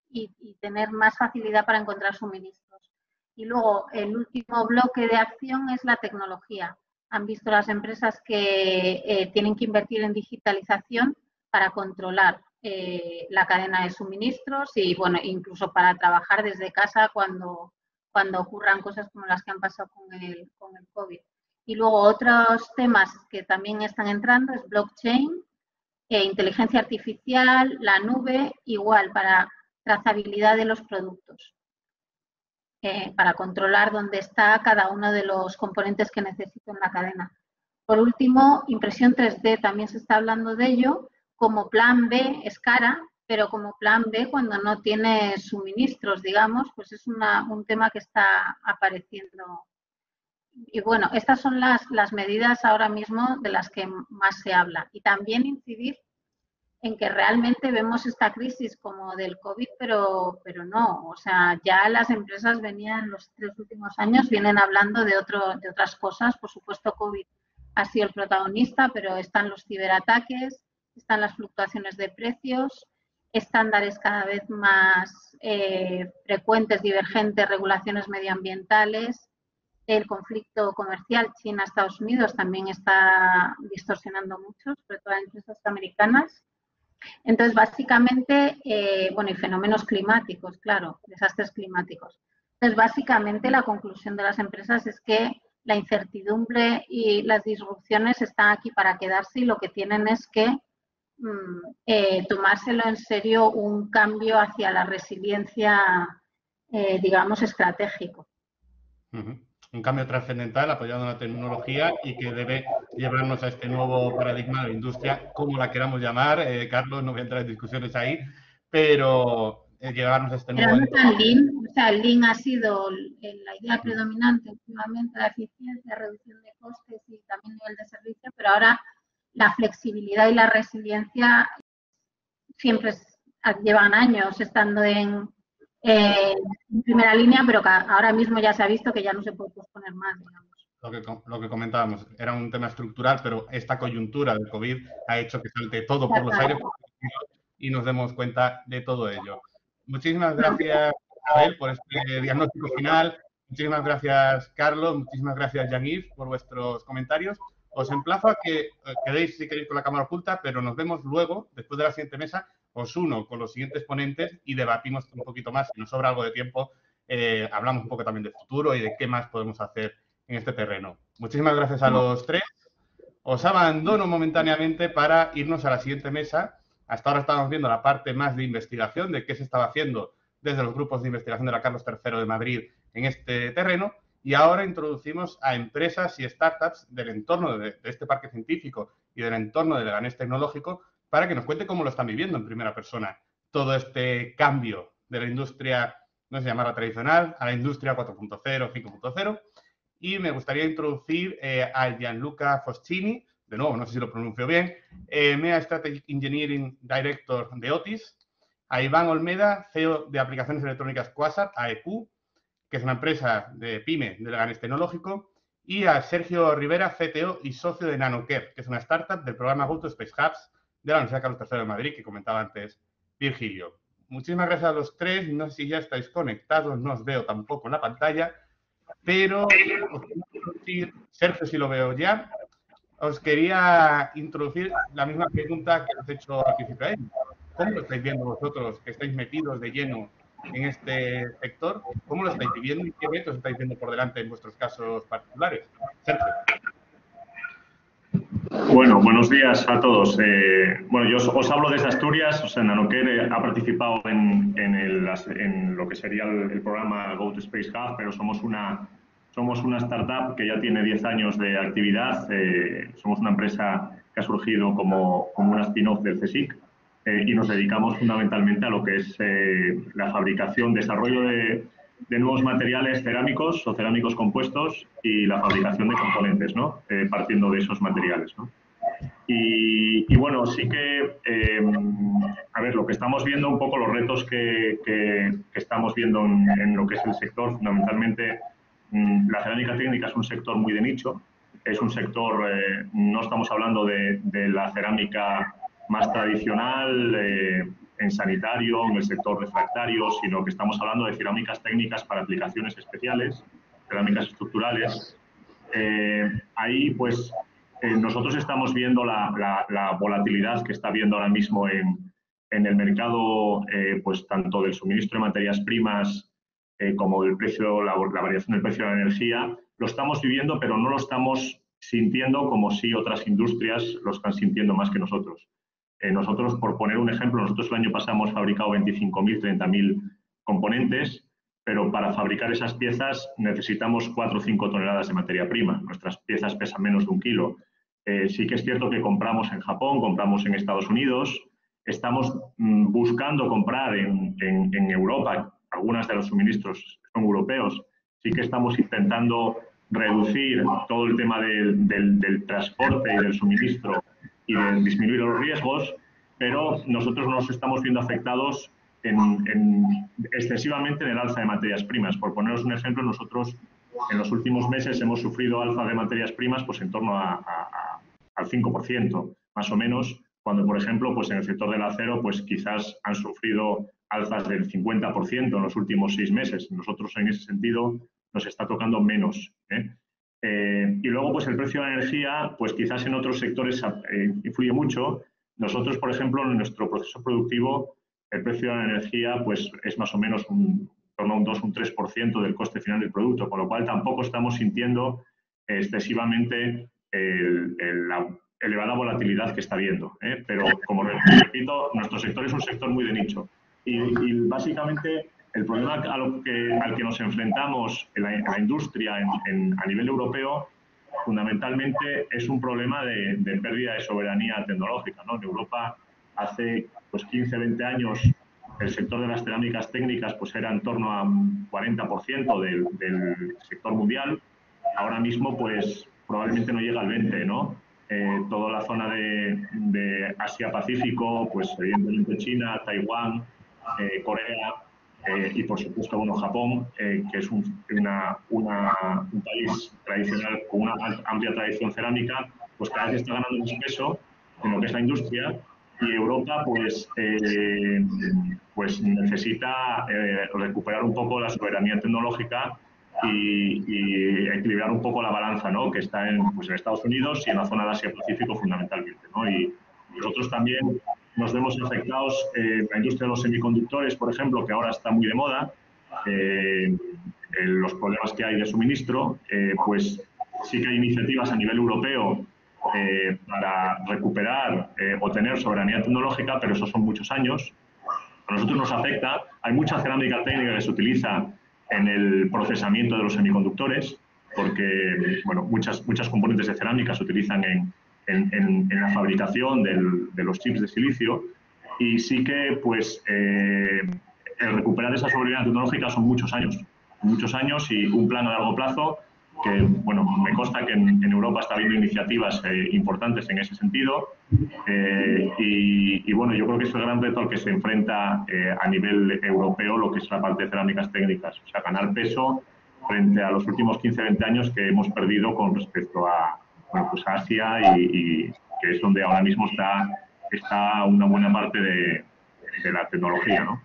D: y tener más facilidad para encontrar suministros. Y luego el último bloque de acción es la tecnología. Han visto las empresas que tienen que invertir en digitalización para controlar la cadena de suministros y, bueno, incluso para trabajar desde casa cuando ocurran cosas como las que han pasado con el COVID. Y luego otros temas que también están entrando es blockchain, inteligencia artificial, la nube, igual para trazabilidad de los productos, para controlar dónde está cada uno de los componentes que necesito en la cadena. Por último, impresión 3D, también se está hablando de ello, como plan B, es cara, pero como plan B cuando no tiene suministros, digamos, pues es un tema que está apareciendo. Y bueno, estas son las medidas ahora mismo de las que más se habla. Y también incidir en que realmente vemos esta crisis como del COVID, pero no. O sea, ya las empresas los 3 últimos años vienen hablando de otras cosas. Por supuesto, COVID ha sido el protagonista, pero están los ciberataques, están las fluctuaciones de precios, estándares cada vez más frecuentes, divergentes, regulaciones medioambientales, el conflicto comercial China-Estados Unidos también está distorsionando mucho, sobre todo en empresas americanas. Entonces, básicamente, bueno, y fenómenos climáticos, claro, desastres climáticos. Entonces, básicamente, la conclusión de las empresas es que la incertidumbre y las disrupciones están aquí para quedarse y lo que tienen es que tomárselo en serio un cambio hacia la resiliencia, digamos, estratégico.
B: Un cambio trascendental apoyado en la tecnología y que debe llevarnos a este nuevo paradigma de la industria, como la queramos llamar. Carlos, no voy a entrar en discusiones ahí, pero llevarnos a este nuevo
D: entorno. O sea, el Lean ha sido la idea predominante últimamente, la eficiencia, reducción de costes y también nivel de servicio, pero ahora la flexibilidad y la resiliencia siempre llevan años estando en primera línea, pero ahora mismo ya se ha visto que ya no se puede posponer más, digamos.
B: Lo que comentábamos, era un tema estructural, pero esta coyuntura del COVID ha hecho que salte todo por los aires y nos demos cuenta de todo ello. Muchísimas gracias, Abel, por este diagnóstico final. Muchísimas gracias, Carlos. Muchísimas gracias, Jean-Yves, por vuestros comentarios. Os emplazo a que quedéis, si queréis, con la cámara oculta, pero nos vemos luego, después de la siguiente mesa, os uno con los siguientes ponentes y debatimos un poquito más. Si nos sobra algo de tiempo, hablamos un poco también de futuro y de qué más podemos hacer en este terreno. Muchísimas gracias a los tres. Os abandono momentáneamente para irnos a la siguiente mesa. Hasta ahora estábamos viendo la parte más de investigación, de qué se estaba haciendo desde los grupos de investigación de la Carlos III de Madrid en este terreno, y ahora introducimos a empresas y startups del entorno de este parque científico y del entorno de Leganés Tecnológico para que nos cuente cómo lo están viviendo en primera persona todo este cambio de la industria, no sé llamarla tradicional, a la industria 4.0, 5.0. Y me gustaría introducir a Gianluca Foschini, de nuevo, no sé si lo pronuncio bien, MEA Strategic Engineering Director de Otis, a Iván Olmeda, CEO de Aplicaciones Electrónicas Quasar, AEQ, que es una empresa de PyME de Leganés Tecnológico, y a Sergio Rivera, CTO y socio de NanoCare, que es una startup del programa Go to Space Hubs de la Universidad Carlos III de Madrid, que comentaba antes Virgilio. Muchísimas gracias a los tres. No sé si ya estáis conectados, no os veo tampoco en la pantalla, pero Sergio, si lo veo ya, os quería introducir la misma pregunta que os he hecho al principio. ¿Cómo lo estáis viendo vosotros, que estáis metidos de lleno en este sector? ¿Cómo lo estáis viviendo y qué retos estáis viendo por delante en vuestros casos particulares? Sergio.
F: Bueno, buenos días a todos. Bueno, yo os hablo desde Asturias. O sea, NanoCare ha participado en lo que sería el programa Go to Space Hub, pero somos una startup que ya tiene 10 años de actividad. Somos una empresa que ha surgido como una spin-off del CSIC y nos dedicamos fundamentalmente a lo que es la fabricación, desarrollo de nuevos materiales cerámicos o cerámicos compuestos y la fabricación de componentes, ¿no? Partiendo de esos materiales, ¿no? Y bueno, sí que, a ver, lo que estamos viendo, un poco los retos que estamos viendo en lo que es el sector, fundamentalmente, la cerámica técnica es un sector muy de nicho, es un sector, no estamos hablando de la cerámica más tradicional, en sanitario, en el sector refractario, sino que estamos hablando de cerámicas técnicas para aplicaciones especiales, cerámicas estructurales. Ahí, pues, nosotros estamos viendo la volatilidad que está habiendo ahora mismo en el mercado, pues, tanto del suministro de materias primas como del precio, la variación del precio de la energía. Lo estamos viviendo, pero no lo estamos sintiendo como si otras industrias lo están sintiendo más que nosotros. Nosotros, por poner un ejemplo, nosotros el año pasado hemos fabricado 25.000, 30.000 componentes, pero para fabricar esas piezas necesitamos 4 o 5 toneladas de materia prima. Nuestras piezas pesan menos de 1 kilo. Sí que es cierto que compramos en Japón, compramos en Estados Unidos, estamos buscando comprar en Europa, algunas de los suministros son europeos, sí que estamos intentando reducir todo el tema del transporte y del suministro y de disminuir los riesgos, pero nosotros nos estamos viendo afectados excesivamente en el alza de materias primas. Por poneros un ejemplo, nosotros en los últimos meses hemos sufrido alza de materias primas pues en torno al 5%, más o menos, cuando, por ejemplo, pues en el sector del acero pues quizás han sufrido alzas del 50% en los últimos 6 meses. Nosotros, en ese sentido, nos está tocando menos, y luego, pues el precio de la energía, pues quizás en otros sectores influye mucho. Nosotros, por ejemplo, en nuestro proceso productivo, el precio de la energía pues es más o menos en torno a un 2 o un 3% del coste final del producto, con lo cual tampoco estamos sintiendo excesivamente la elevada volatilidad que está habiendo. Pero, como repito, nuestro sector es un sector muy de nicho. Y básicamente el problema al que nos enfrentamos en la industria a nivel europeo, fundamentalmente es un problema de pérdida de soberanía tecnológica, ¿no? En Europa, hace pues 15, 20 años, el sector de las cerámicas técnicas pues era en torno a un 40% del sector mundial. Ahora mismo, pues probablemente no llega al 20%, ¿no? Toda la zona de Asia-Pacífico, pues evidentemente China, Taiwán, Corea, y por supuesto, bueno, Japón, que es un país tradicional con una amplia tradición cerámica, pues cada vez está ganando más peso en lo que es la industria, y Europa pues necesita recuperar un poco la soberanía tecnológica y equilibrar un poco la balanza, ¿no? Que está en Estados Unidos y en la zona de Asia-Pacífico fundamentalmente, ¿no? Y nosotros también nos vemos afectados en la industria de los semiconductores, por ejemplo, que ahora está muy de moda, los problemas que hay de suministro, pues sí que hay iniciativas a nivel europeo para recuperar o tener soberanía tecnológica, pero eso son muchos años. A nosotros nos afecta, hay mucha cerámica técnica que se utiliza en el procesamiento de los semiconductores, porque bueno, muchas componentes de cerámica se utilizan en la fabricación de los chips de silicio, y sí que pues el recuperar esa soberanía tecnológica son muchos años y un plan a largo plazo que, bueno, me consta que en Europa está habiendo iniciativas importantes en ese sentido, y bueno, yo creo que es el gran reto al que se enfrenta a nivel europeo lo que es la parte de cerámicas técnicas, o sea, ganar peso frente a los últimos 15-20 años que hemos perdido con respecto a, bueno, pues Asia, y que es donde ahora mismo está una buena parte de la tecnología, ¿no?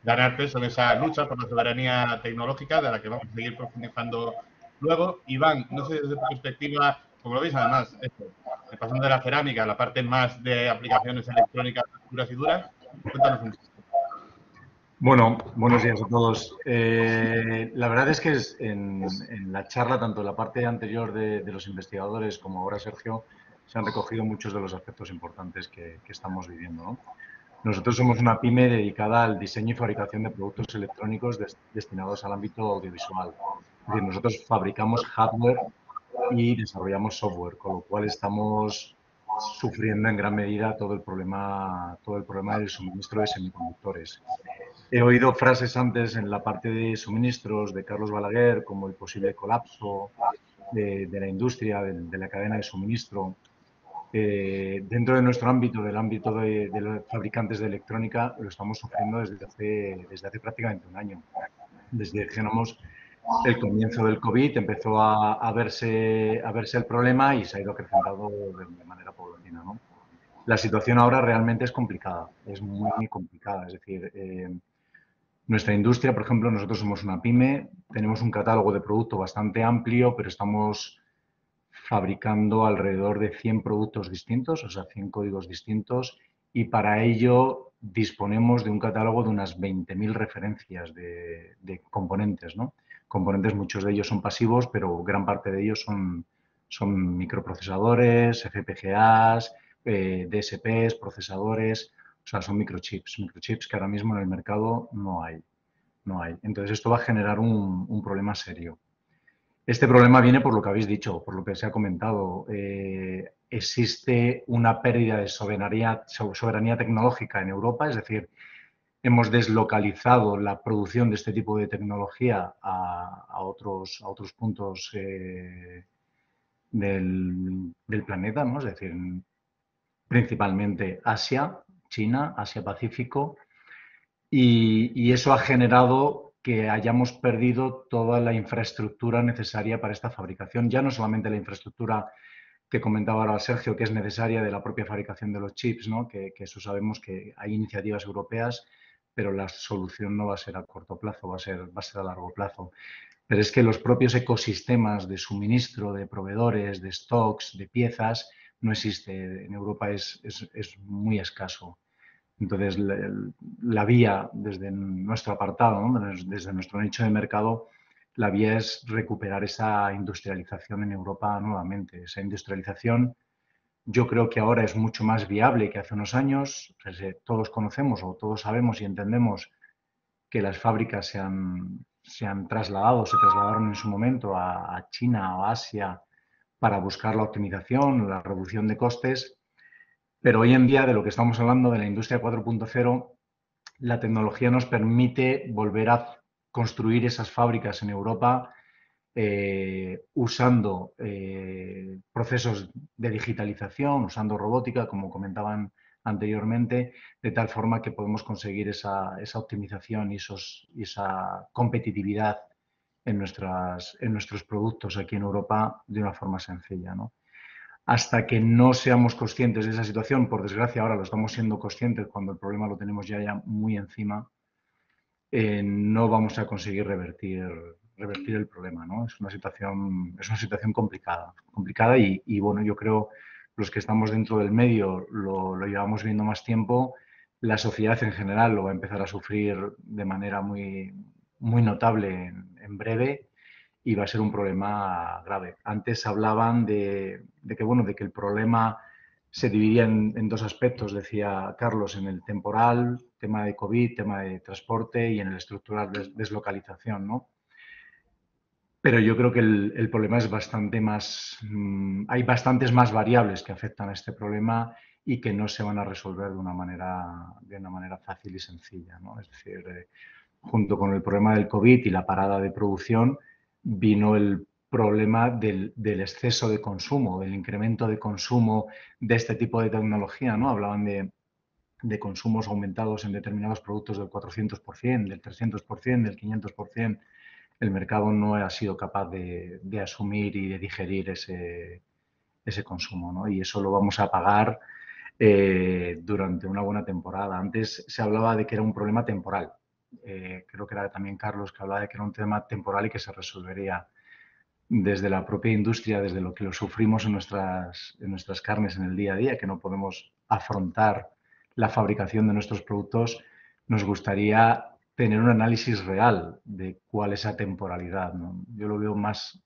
B: Ganar peso en esa lucha por la soberanía tecnológica, de la que vamos a seguir profundizando luego. Iván, no sé desde tu perspectiva, como lo veis, además, pasando de la cerámica a la parte más de aplicaciones electrónicas puras y duras, cuéntanos un poco.
G: Bueno, buenos días a todos. La verdad es que en la charla, tanto en la parte anterior de los investigadores como ahora Sergio, se han recogido muchos de los aspectos importantes que estamos viviendo, ¿no? Nosotros somos una pyme dedicada al diseño y fabricación de productos electrónicos destinados al ámbito audiovisual. Es decir, nosotros fabricamos hardware y desarrollamos software, con lo cual estamos sufriendo en gran medida todo el problema del suministro de semiconductores. He oído frases antes en la parte de suministros de Carlos Balaguer, como el posible colapso de la industria, de la cadena de suministro. Dentro de nuestro ámbito, del ámbito de los fabricantes de electrónica, lo estamos sufriendo desde hace prácticamente un año. Desde que tenemos el comienzo del COVID, empezó a verse el problema y se ha ido acrecentando de manera paulatina, ¿no? La situación ahora realmente es complicada, es muy, muy complicada. Es decir, nuestra industria, por ejemplo, nosotros somos una pyme, tenemos un catálogo de producto bastante amplio, pero estamos fabricando alrededor de 100 productos distintos, o sea, 100 códigos distintos, y para ello disponemos de un catálogo de unas 20.000 referencias de componentes, ¿no? Componentes, muchos de ellos son pasivos, pero gran parte de ellos son microprocesadores, FPGAs, DSPs, procesadores, o sea, son microchips que ahora mismo en el mercado no hay. Entonces, esto va a generar un problema serio. Este problema viene por lo que habéis dicho, por lo que se ha comentado. Existe una pérdida de soberanía tecnológica en Europa, es decir, hemos deslocalizado la producción de este tipo de tecnología a otros puntos del planeta, ¿no? Es decir, principalmente Asia, China, Asia-Pacífico, y eso ha generado que hayamos perdido toda la infraestructura necesaria para esta fabricación. Ya no solamente la infraestructura que comentaba ahora Sergio, que es necesaria de la propia fabricación de los chips, ¿no? Que eso sabemos que hay iniciativas europeas, pero la solución no va a ser a corto plazo, va a ser a largo plazo. Pero es que los propios ecosistemas de suministro, de proveedores, de stocks, de piezas, no existe. En Europa es muy escaso. Entonces, la vía desde nuestro apartado, ¿no? Desde nuestro nicho de mercado, la vía es recuperar esa industrialización en Europa nuevamente. Esa industrialización yo creo que ahora es mucho más viable que hace unos años. Todos conocemos o todos sabemos y entendemos que las fábricas se trasladaron en su momento a China o a Asia para buscar la optimización, la reducción de costes. Pero hoy en día, de lo que estamos hablando, de la industria 4.0, la tecnología nos permite volver a construir esas fábricas en Europa usando procesos de digitalización, usando robótica, como comentaban anteriormente, de tal forma que podemos conseguir esa optimización y esa competitividad en nuestros productos aquí en Europa de una forma sencilla, ¿no? Hasta que no seamos conscientes de esa situación, por desgracia ahora lo estamos siendo conscientes cuando el problema lo tenemos ya muy encima, no vamos a conseguir revertir revertir el problema, ¿no? Es una situación complicada y bueno, yo creo los que estamos dentro del medio lo llevamos viendo más tiempo. La sociedad en general lo va a empezar a sufrir de manera muy notable en breve y va a ser un problema grave. Antes hablaban de que el problema se dividía en dos aspectos, decía Carlos, en el temporal, tema de COVID, tema de transporte, y en el estructural, deslocalización, ¿no? Pero yo creo que el problema es bastante más... hay bastantes más variables que afectan a este problema y que no se van a resolver de una manera fácil y sencilla, ¿no? Es decir, junto con el problema del COVID y la parada de producción, vino el problema del exceso de consumo, del incremento de consumo de este tipo de tecnología, ¿no? Hablaban de consumos aumentados en determinados productos del 400%, del 300%, del 500%. El mercado no ha sido capaz de asumir y de digerir ese consumo, ¿no? Y eso lo vamos a pagar durante una buena temporada. Antes se hablaba de que era un problema temporal. Creo que era también Carlos que hablaba de que era un tema temporal y que se resolvería desde la propia industria, desde lo que lo sufrimos en nuestras carnes en el día a día, que no podemos afrontar la fabricación de nuestros productos. Nos gustaría tener un análisis real de cuál es esa temporalidad, ¿no? Yo lo veo más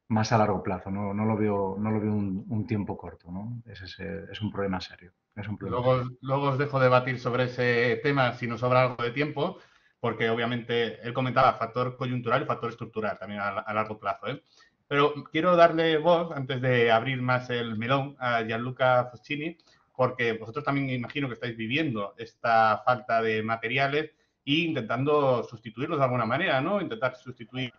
G: a largo plazo, no lo veo un tiempo corto, ¿no? Es un problema serio.
B: Luego os dejo debatir sobre ese tema si nos sobra algo de tiempo, porque obviamente él comentaba factor coyuntural y factor estructural también a largo plazo, ¿eh? Pero quiero darle voz, antes de abrir más el melón, a Gianluca Foschini, porque vosotros también imagino que estáis viviendo esta falta de materiales e intentando sustituirlos de alguna manera, ¿no? Intentar sustituir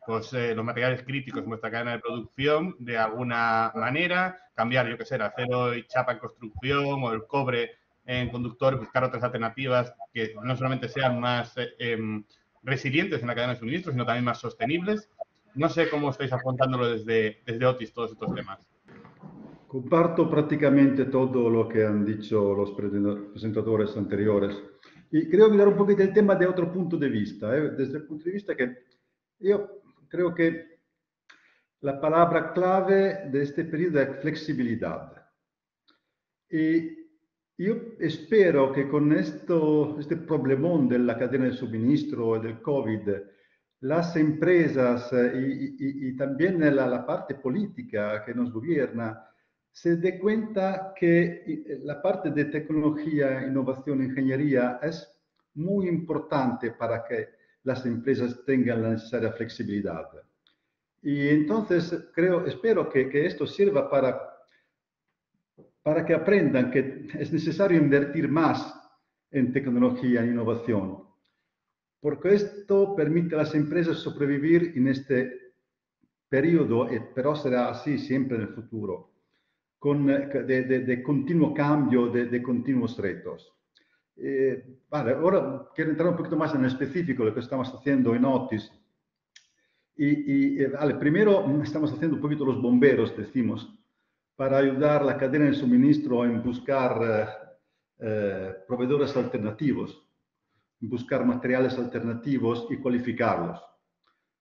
B: pues, los materiales críticos en vuestra cadena de producción de alguna manera, cambiar, yo qué sé, el acero y chapa en construcción o el cobre en conductor, buscar otras alternativas que no solamente sean más resilientes en la cadena de suministro, sino también más sostenibles. No sé cómo estáis afrontándolo desde Otis todos estos temas.
H: Comparto prácticamente todo lo que han dicho los presentadores anteriores y creo mirar un poquito el tema de otro punto de vista, desde el punto de vista que yo creo que la palabra clave de este periodo es flexibilidad. Y yo espero que con este problemón de la cadena de suministro del COVID, las empresas y también la parte política que nos gobierna se dé cuenta que la parte de tecnología, innovación, ingeniería es muy importante para que las empresas tengan la necesaria flexibilidad. Y entonces espero que esto sirva para que aprendan que es necesario invertir más en tecnología e innovación, porque esto permite a las empresas sobrevivir en este periodo, pero será así siempre en el futuro, de continuo cambio, de continuos retos. Vale, ahora quiero entrar un poquito más en el específico de lo que estamos haciendo en Otis. Vale, primero estamos haciendo un poquito los bomberos, decimos, para ayudar a la cadena de suministro en buscar proveedores alternativos, buscar materiales alternativos y cualificarlos.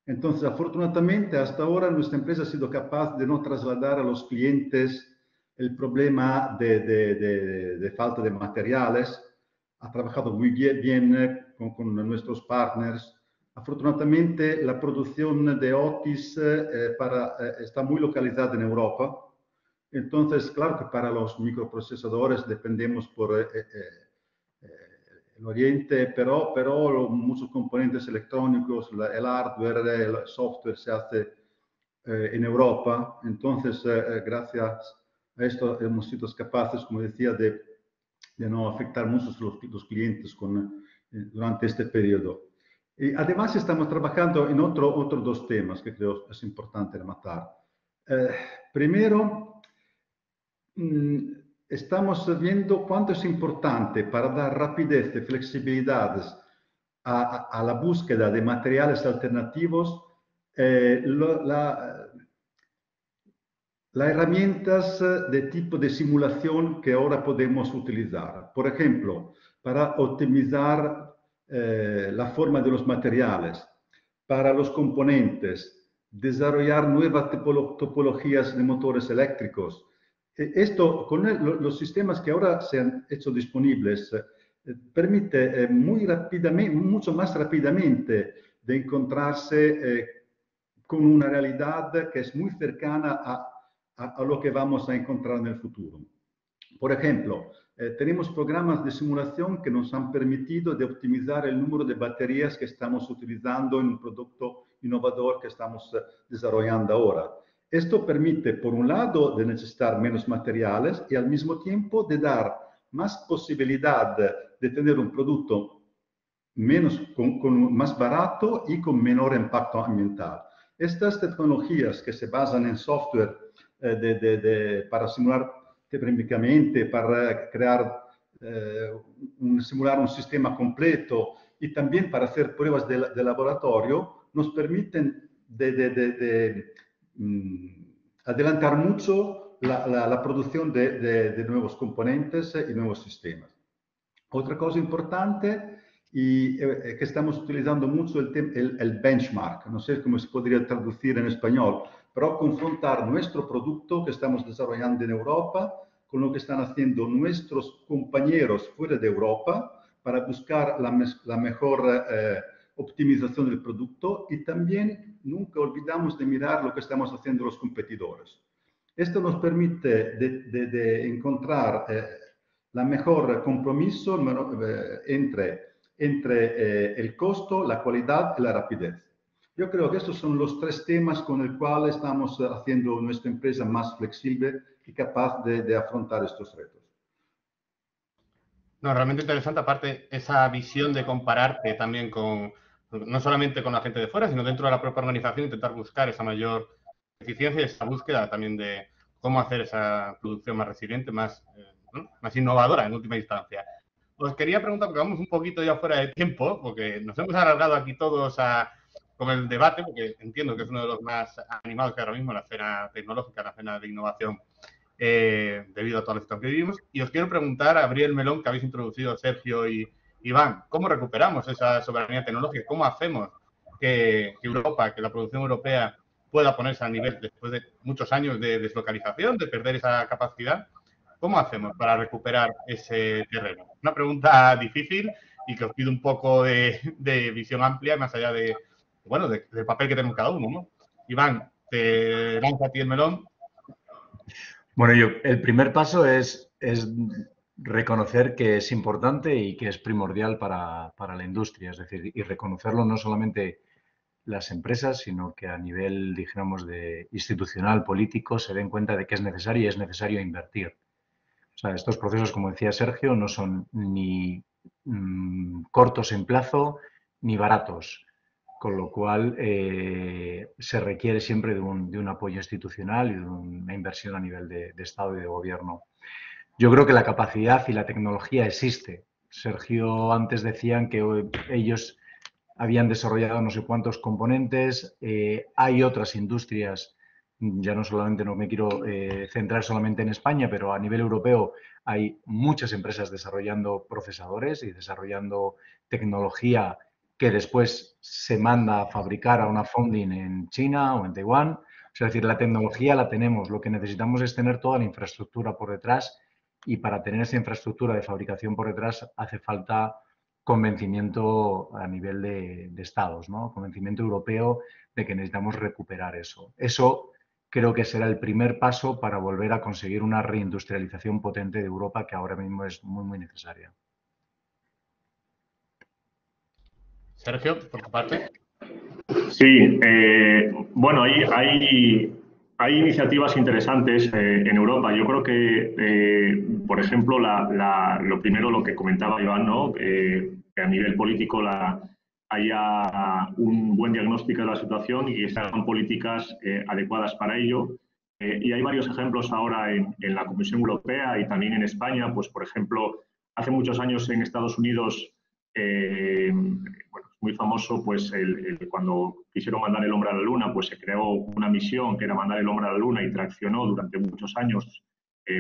H: Entonces, afortunadamente, hasta ahora nuestra empresa ha sido capaz de no trasladar a los clientes el problema de falta de materiales. Ha trabajado muy bien con nuestros partners. Afortunadamente, la producción de Otis está muy localizada en Europa. Entonces, claro que para los microprocesadores dependemos por el Oriente, pero muchos componentes electrónicos, el hardware, el software se hace en Europa. Entonces, gracias a esto hemos sido capaces, como decía, de no afectar mucho los clientes durante este periodo. Y además estamos trabajando en otros dos temas que creo es importante rematar. Primero, estamos viendo cuánto es importante para dar rapidez y flexibilidad a la búsqueda de materiales alternativos, las herramientas de tipo de simulación que ahora podemos utilizar. Por ejemplo, para optimizar la forma de los materiales, para los componentes, desarrollar nuevas topologías de motores eléctricos. Esto, con los sistemas que ahora se han hecho disponibles, permite mucho más rápidamente de encontrarse con una realidad que es muy cercana a lo que vamos a encontrar en el futuro. Por ejemplo, tenemos programas de simulación que nos han permitido de optimizar el número de baterías que estamos utilizando en un producto innovador que estamos desarrollando ahora. Esto permite, por un lado, de necesitar menos materiales y al mismo tiempo de dar más posibilidad de tener un producto más barato y con menor impacto ambiental. Estas tecnologías que se basan en software para simular técnicamente, para crear, simular un sistema completo y también para hacer pruebas de laboratorio, nos permiten adelantar mucho la producción de nuevos componentes y nuevos sistemas. Otra cosa importante y que estamos utilizando mucho el benchmark, no sé cómo se podría traducir en español, pero confrontar nuestro producto que estamos desarrollando en Europa con lo que están haciendo nuestros compañeros fuera de Europa para buscar la mejor optimización del producto y también nunca olvidamos de mirar lo que estamos haciendo los competidores. Esto nos permite de encontrar la mejor compromiso entre el costo, la calidad y la rapidez. Yo creo que estos son los tres temas con los cuales estamos haciendo nuestra empresa más flexible y capaz de afrontar estos retos.
B: No, realmente interesante, aparte, esa visión de compararte también con, no solamente con la gente de fuera, sino dentro de la propia organización, intentar buscar esa mayor eficiencia y esa búsqueda también de cómo hacer esa producción más resiliente, más innovadora en última instancia. Os quería preguntar, porque vamos un poquito ya fuera de tiempo, porque nos hemos alargado aquí todos con el debate, porque entiendo que es uno de los más animados que ahora mismo en la escena tecnológica, en la escena de innovación, debido a toda la situación que vivimos. Y os quiero preguntar, abrí el melón que habéis introducido Sergio y Iván, ¿cómo recuperamos esa soberanía tecnológica? ¿Cómo hacemos que Europa, que la producción europea pueda ponerse a nivel después de muchos años de deslocalización, de perder esa capacidad? ¿Cómo hacemos para recuperar ese terreno? Una pregunta difícil y que os pido un poco de visión amplia, más allá del papel que tenemos cada uno, ¿no? Iván, te lanzo a ti el melón.
G: Bueno, el primer paso es reconocer que es importante y que es primordial para la industria, es decir, y reconocerlo no solamente las empresas, sino que a nivel, dijéramos, de institucional, político, se den cuenta de que es necesario y es necesario invertir. O sea, estos procesos, como decía Sergio, no son ni cortos en plazo ni baratos, con lo cual se requiere siempre de un apoyo institucional y de una inversión a nivel de Estado y de Gobierno. Yo creo que la capacidad y la tecnología existe. Sergio antes decían que ellos habían desarrollado no sé cuántos componentes, hay otras industrias. Ya no solamente, no me quiero centrar solamente en España, pero a nivel europeo hay muchas empresas desarrollando procesadores y desarrollando tecnología que después se manda a fabricar a una founding en China o en Taiwán. O sea, es decir, la tecnología la tenemos, lo que necesitamos es tener toda la infraestructura por detrás y para tener esa infraestructura de fabricación por detrás hace falta convencimiento a nivel de estados, ¿no? Convencimiento europeo de que necesitamos recuperar eso. Eso creo que será el primer paso para volver a conseguir una reindustrialización potente de Europa que ahora mismo es muy, muy necesaria.
B: Sergio, por tu parte.
F: Sí, bueno, hay iniciativas interesantes en Europa. Yo creo que, por ejemplo, lo primero, lo que comentaba Iván, ¿no? Que a nivel político haya un buen diagnóstico de la situación y que se hagan políticas adecuadas para ello. Y hay varios ejemplos ahora en la Comisión Europea y también en España. Pues, por ejemplo, hace muchos años en Estados Unidos, bueno, es muy famoso, pues cuando quisieron mandar el hombre a la Luna, pues se creó una misión que era mandar el hombre a la Luna y traccionó durante muchos años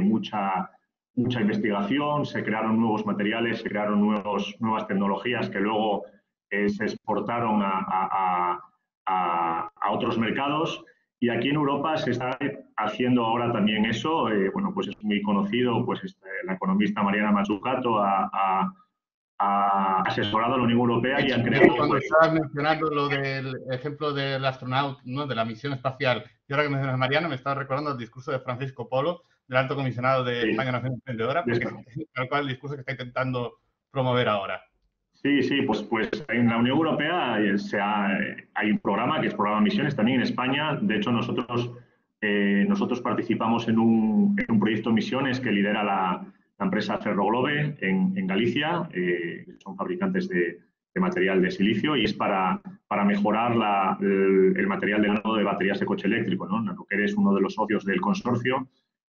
F: mucha investigación, se crearon nuevos materiales, se crearon nuevas tecnologías que luego se exportaron a a otros mercados. Y aquí en Europa se está haciendo ahora también eso. Bueno, pues es muy conocido, pues la economista Mariana Mazzucato ha asesorado a la Unión Europea y han creado...
B: Cuando estabas mencionando lo del ejemplo del astronauta, ¿no?, de la misión espacial, y ahora que mencionas Mariana, me estaba recordando el discurso de Francisco Polo, del Alto Comisionado de España Nación Emprendedora, porque es tal cual el discurso que está intentando promover ahora.
F: Sí, sí, pues en la Unión Europea hay un programa que es Programa Misiones también en España. De hecho, nosotros participamos en un proyecto Misiones que lidera la empresa Ferroglobe en Galicia. Son fabricantes de material de silicio y es para mejorar el material de ánodo de baterías de coche eléctrico, ¿no? Nanoker es uno de los socios del consorcio.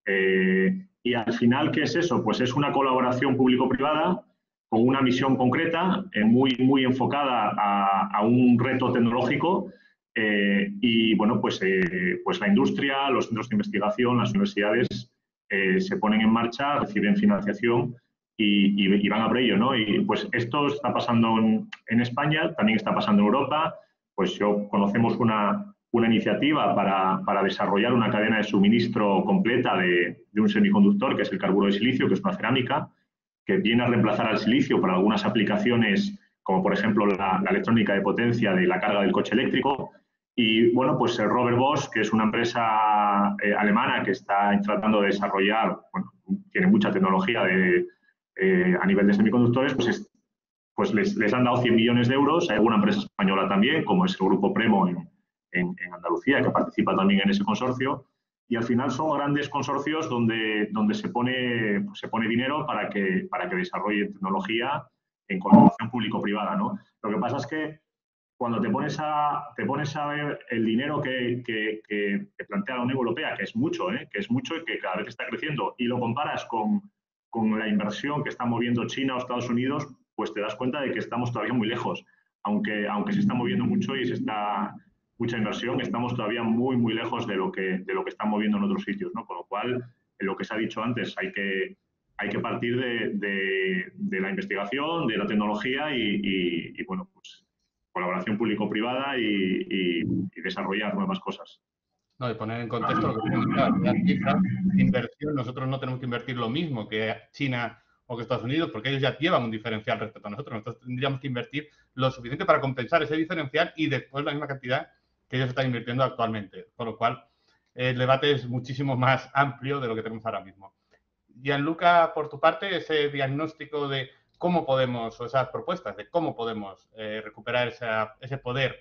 F: Y al final, ¿qué es eso? Pues es una colaboración público-privada con una misión concreta, muy enfocada a un reto tecnológico. Y bueno, pues la industria, los centros de investigación, las universidades se ponen en marcha, reciben financiación y van a por ello, ¿no? Y pues esto está pasando en España, también está pasando en Europa. Pues conocemos una iniciativa para desarrollar una cadena de suministro completa de un semiconductor, que es el carburo de silicio, que es una cerámica, que viene a reemplazar al silicio para algunas aplicaciones, como por ejemplo la electrónica de potencia de la carga del coche eléctrico. Y bueno, pues Robert Bosch, que es una empresa alemana que está tratando de desarrollar, bueno, tiene mucha tecnología a nivel de semiconductores, pues les han dado 100 millones de euros. Hay alguna empresa española también, como es el Grupo Premo en Andalucía, que participa también en ese consorcio. Y al final son grandes consorcios donde se pone dinero para que desarrolle tecnología en colaboración público-privada, ¿no? Lo que pasa es que cuando te pones a ver el dinero que plantea la Unión Europea, que es mucho y que cada vez está creciendo, y lo comparas con la inversión que está moviendo China o Estados Unidos, pues te das cuenta de que estamos todavía muy lejos. Aunque se está moviendo mucho y mucha inversión, estamos todavía muy lejos de lo que están moviendo en otros sitios, ¿no? Con lo cual, en lo que se ha dicho antes, hay que partir de la investigación, de la tecnología y bueno, pues colaboración público-privada y desarrollar nuevas cosas.
B: No, y poner en contexto lo que comentaba, las cifras de inversión, nosotros no tenemos que invertir lo mismo que China o que Estados Unidos, porque ellos ya llevan un diferencial respecto a nosotros. Nosotros tendríamos que invertir lo suficiente para compensar ese diferencial y después la misma cantidad que ellos están invirtiendo actualmente. Con lo cual, el debate es muchísimo más amplio de lo que tenemos ahora mismo. Gianluca, por tu parte, ese diagnóstico de cómo podemos, o esas propuestas de cómo podemos recuperar ese poder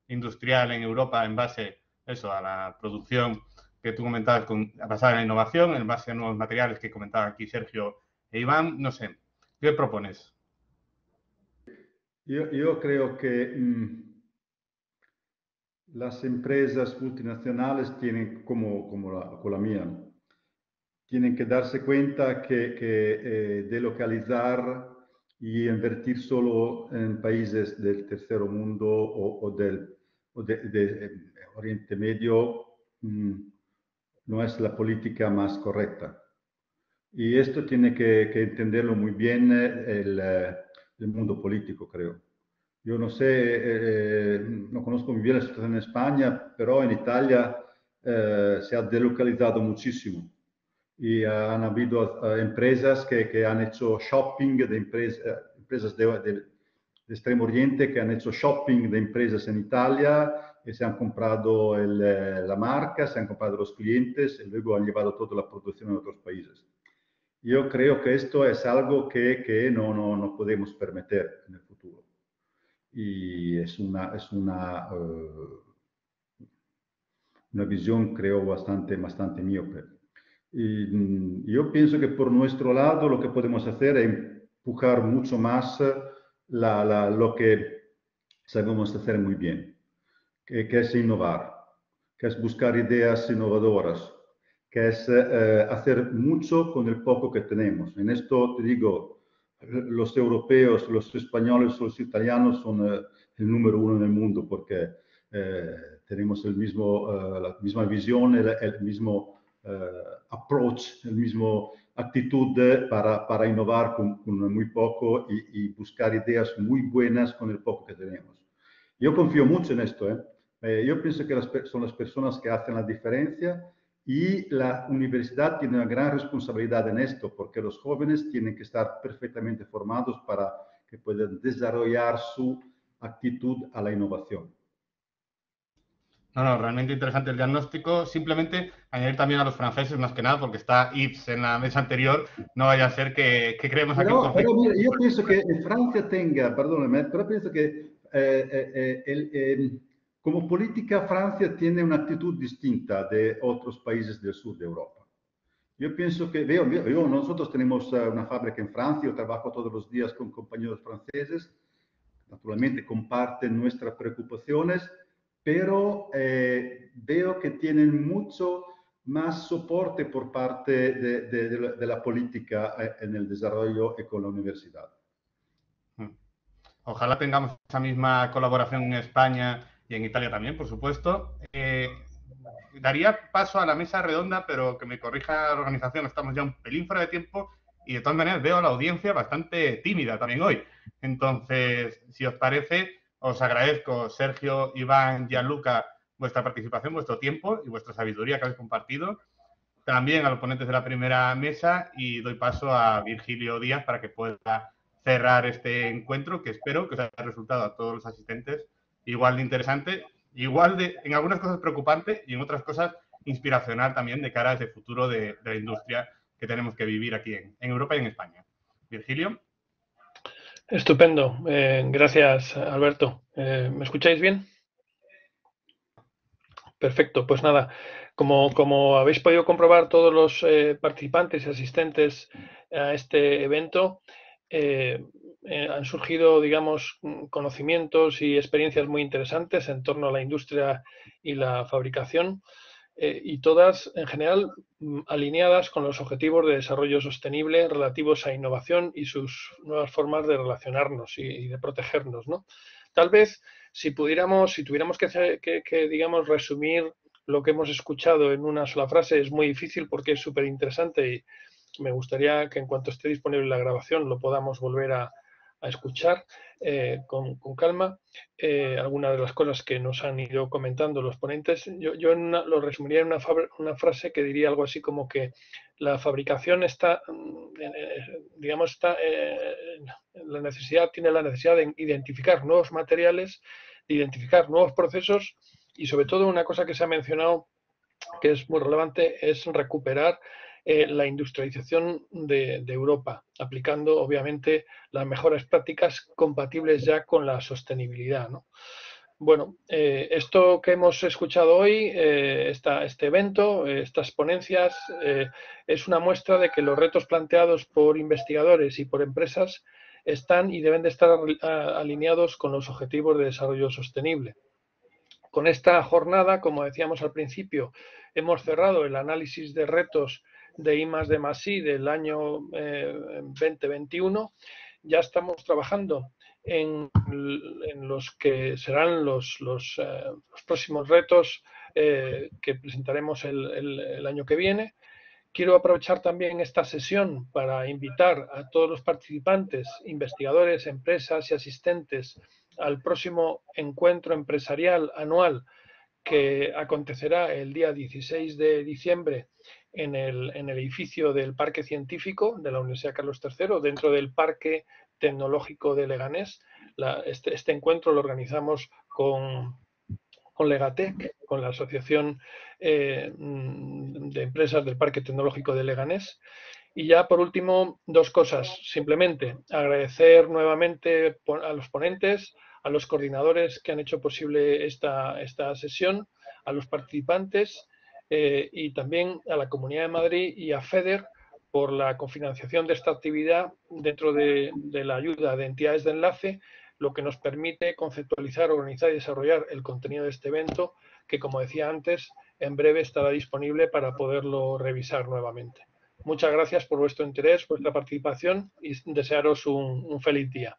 B: industrial en Europa en base a la producción que tú comentabas, basada en la innovación, en base a nuevos materiales que comentaban aquí Sergio e Iván. No sé, ¿qué propones?
H: Yo creo que las empresas multinacionales tienen, como la mía, tienen que darse cuenta que delocalizar y invertir solo en países del tercer mundo o de Oriente Medio no es la política más correcta. Y esto tiene que entenderlo muy bien el mundo político, creo. Yo no sé, no conozco muy bien la situación en España, pero en Italia se ha delocalizado muchísimo. Y han habido empresas que han hecho shopping de empresas de Extremo Oriente que han hecho shopping de empresas en Italia y se han comprado la marca, se han comprado los clientes y luego han llevado toda la producción a otros países. Yo creo que esto es algo que no podemos permitir en el futuro. Y es una visión, creo, bastante miope. Y yo pienso que por nuestro lado lo que podemos hacer es empujar mucho más lo que sabemos hacer muy bien, que es innovar, que es buscar ideas innovadoras, que es hacer mucho con el poco que tenemos. En esto te digo, los europeos, los españoles, los italianos son el número uno en el mundo porque tenemos la misma visión, el mismo approach, el mismo actitud para innovar con muy poco y buscar ideas muy buenas con el poco que tenemos. Yo confío mucho en esto, Yo pienso que son las personas que hacen la diferencia y la universidad tiene una gran responsabilidad en esto, porque los jóvenes tienen que estar perfectamente formados para que puedan desarrollar su actitud a la innovación.
B: No, realmente interesante el diagnóstico. Simplemente añadir también a los franceses, más que nada, porque está Yves en la mesa anterior, no vaya a ser que creemos aquí un conflicto.
H: Pero mira, yo pienso que Francia tenga, perdóname, pero pienso que como política Francia tiene una actitud distinta de otros países del sur de Europa. Yo pienso que, nosotros tenemos una fábrica en Francia, yo trabajo todos los días con compañeros franceses, naturalmente comparten nuestras preocupaciones, pero veo que tienen mucho más soporte por parte de la política en el desarrollo y con la universidad.
B: Ojalá tengamos esa misma colaboración en España y en Italia también, por supuesto. Daría paso a la mesa redonda, pero que me corrija la organización, estamos ya un pelín fuera de tiempo y de todas maneras veo a la audiencia bastante tímida también hoy. Entonces, si os parece, os agradezco, Sergio, Iván, Gianluca, vuestra participación, vuestro tiempo y vuestra sabiduría que habéis compartido. También a los ponentes de la primera mesa y doy paso a Virgilio Díaz para que pueda cerrar este encuentro, que espero que os haya resultado a todos los asistentes igual de interesante, igual de, en algunas cosas preocupante y en otras cosas inspiracional también de cara a ese futuro de la industria que tenemos que vivir aquí en Europa y en España. Virgilio.
A: Estupendo. Gracias, Alberto. ¿Me escucháis bien? Perfecto. Pues nada, como habéis podido comprobar todos los participantes y asistentes a este evento, han surgido, digamos, conocimientos y experiencias muy interesantes en torno a la industria y la fabricación, y todas, en general, alineadas con los objetivos de desarrollo sostenible relativos a innovación y sus nuevas formas de relacionarnos y de protegernos, ¿no? Tal vez, si tuviéramos que, digamos, resumir lo que hemos escuchado en una sola frase, es muy difícil porque es súper interesante y me gustaría que en cuanto esté disponible la grabación lo podamos volver a escuchar con calma. Algunas de las cosas que nos han ido comentando los ponentes, yo lo resumiría en una frase que diría algo así como que la fabricación digamos, tiene la necesidad de identificar nuevos materiales, de identificar nuevos procesos y sobre todo una cosa que se ha mencionado que es muy relevante es recuperar la industrialización de Europa, aplicando obviamente las mejores prácticas compatibles ya con la sostenibilidad, ¿no? Bueno, esto que hemos escuchado hoy, este evento, estas ponencias, es una muestra de que los retos planteados por investigadores y por empresas están y deben de estar alineados con los objetivos de desarrollo sostenible. Con esta jornada, como decíamos al principio, hemos cerrado el análisis de retos de I+D+I del año 2021. Ya estamos trabajando en los que serán los próximos retos que presentaremos el año que viene. Quiero aprovechar también esta sesión para invitar a todos los participantes, investigadores, empresas y asistentes al próximo encuentro empresarial anual que acontecerá el día 16 de diciembre en el edificio del Parque Científico de la Universidad Carlos III, dentro del Parque Tecnológico de Leganés. Este encuentro lo organizamos con Legatec, con la Asociación de Empresas del Parque Tecnológico de Leganés. Y ya por último, dos cosas. Simplemente agradecer nuevamente a los ponentes, a los coordinadores que han hecho posible esta sesión, a los participantes y también a la Comunidad de Madrid y a FEDER por la cofinanciación de esta actividad dentro de la ayuda de entidades de enlace, lo que nos permite conceptualizar, organizar y desarrollar el contenido de este evento, que como decía antes, en breve estará disponible para poderlo revisar nuevamente. Muchas gracias por vuestro interés, vuestra participación y desearos un feliz día.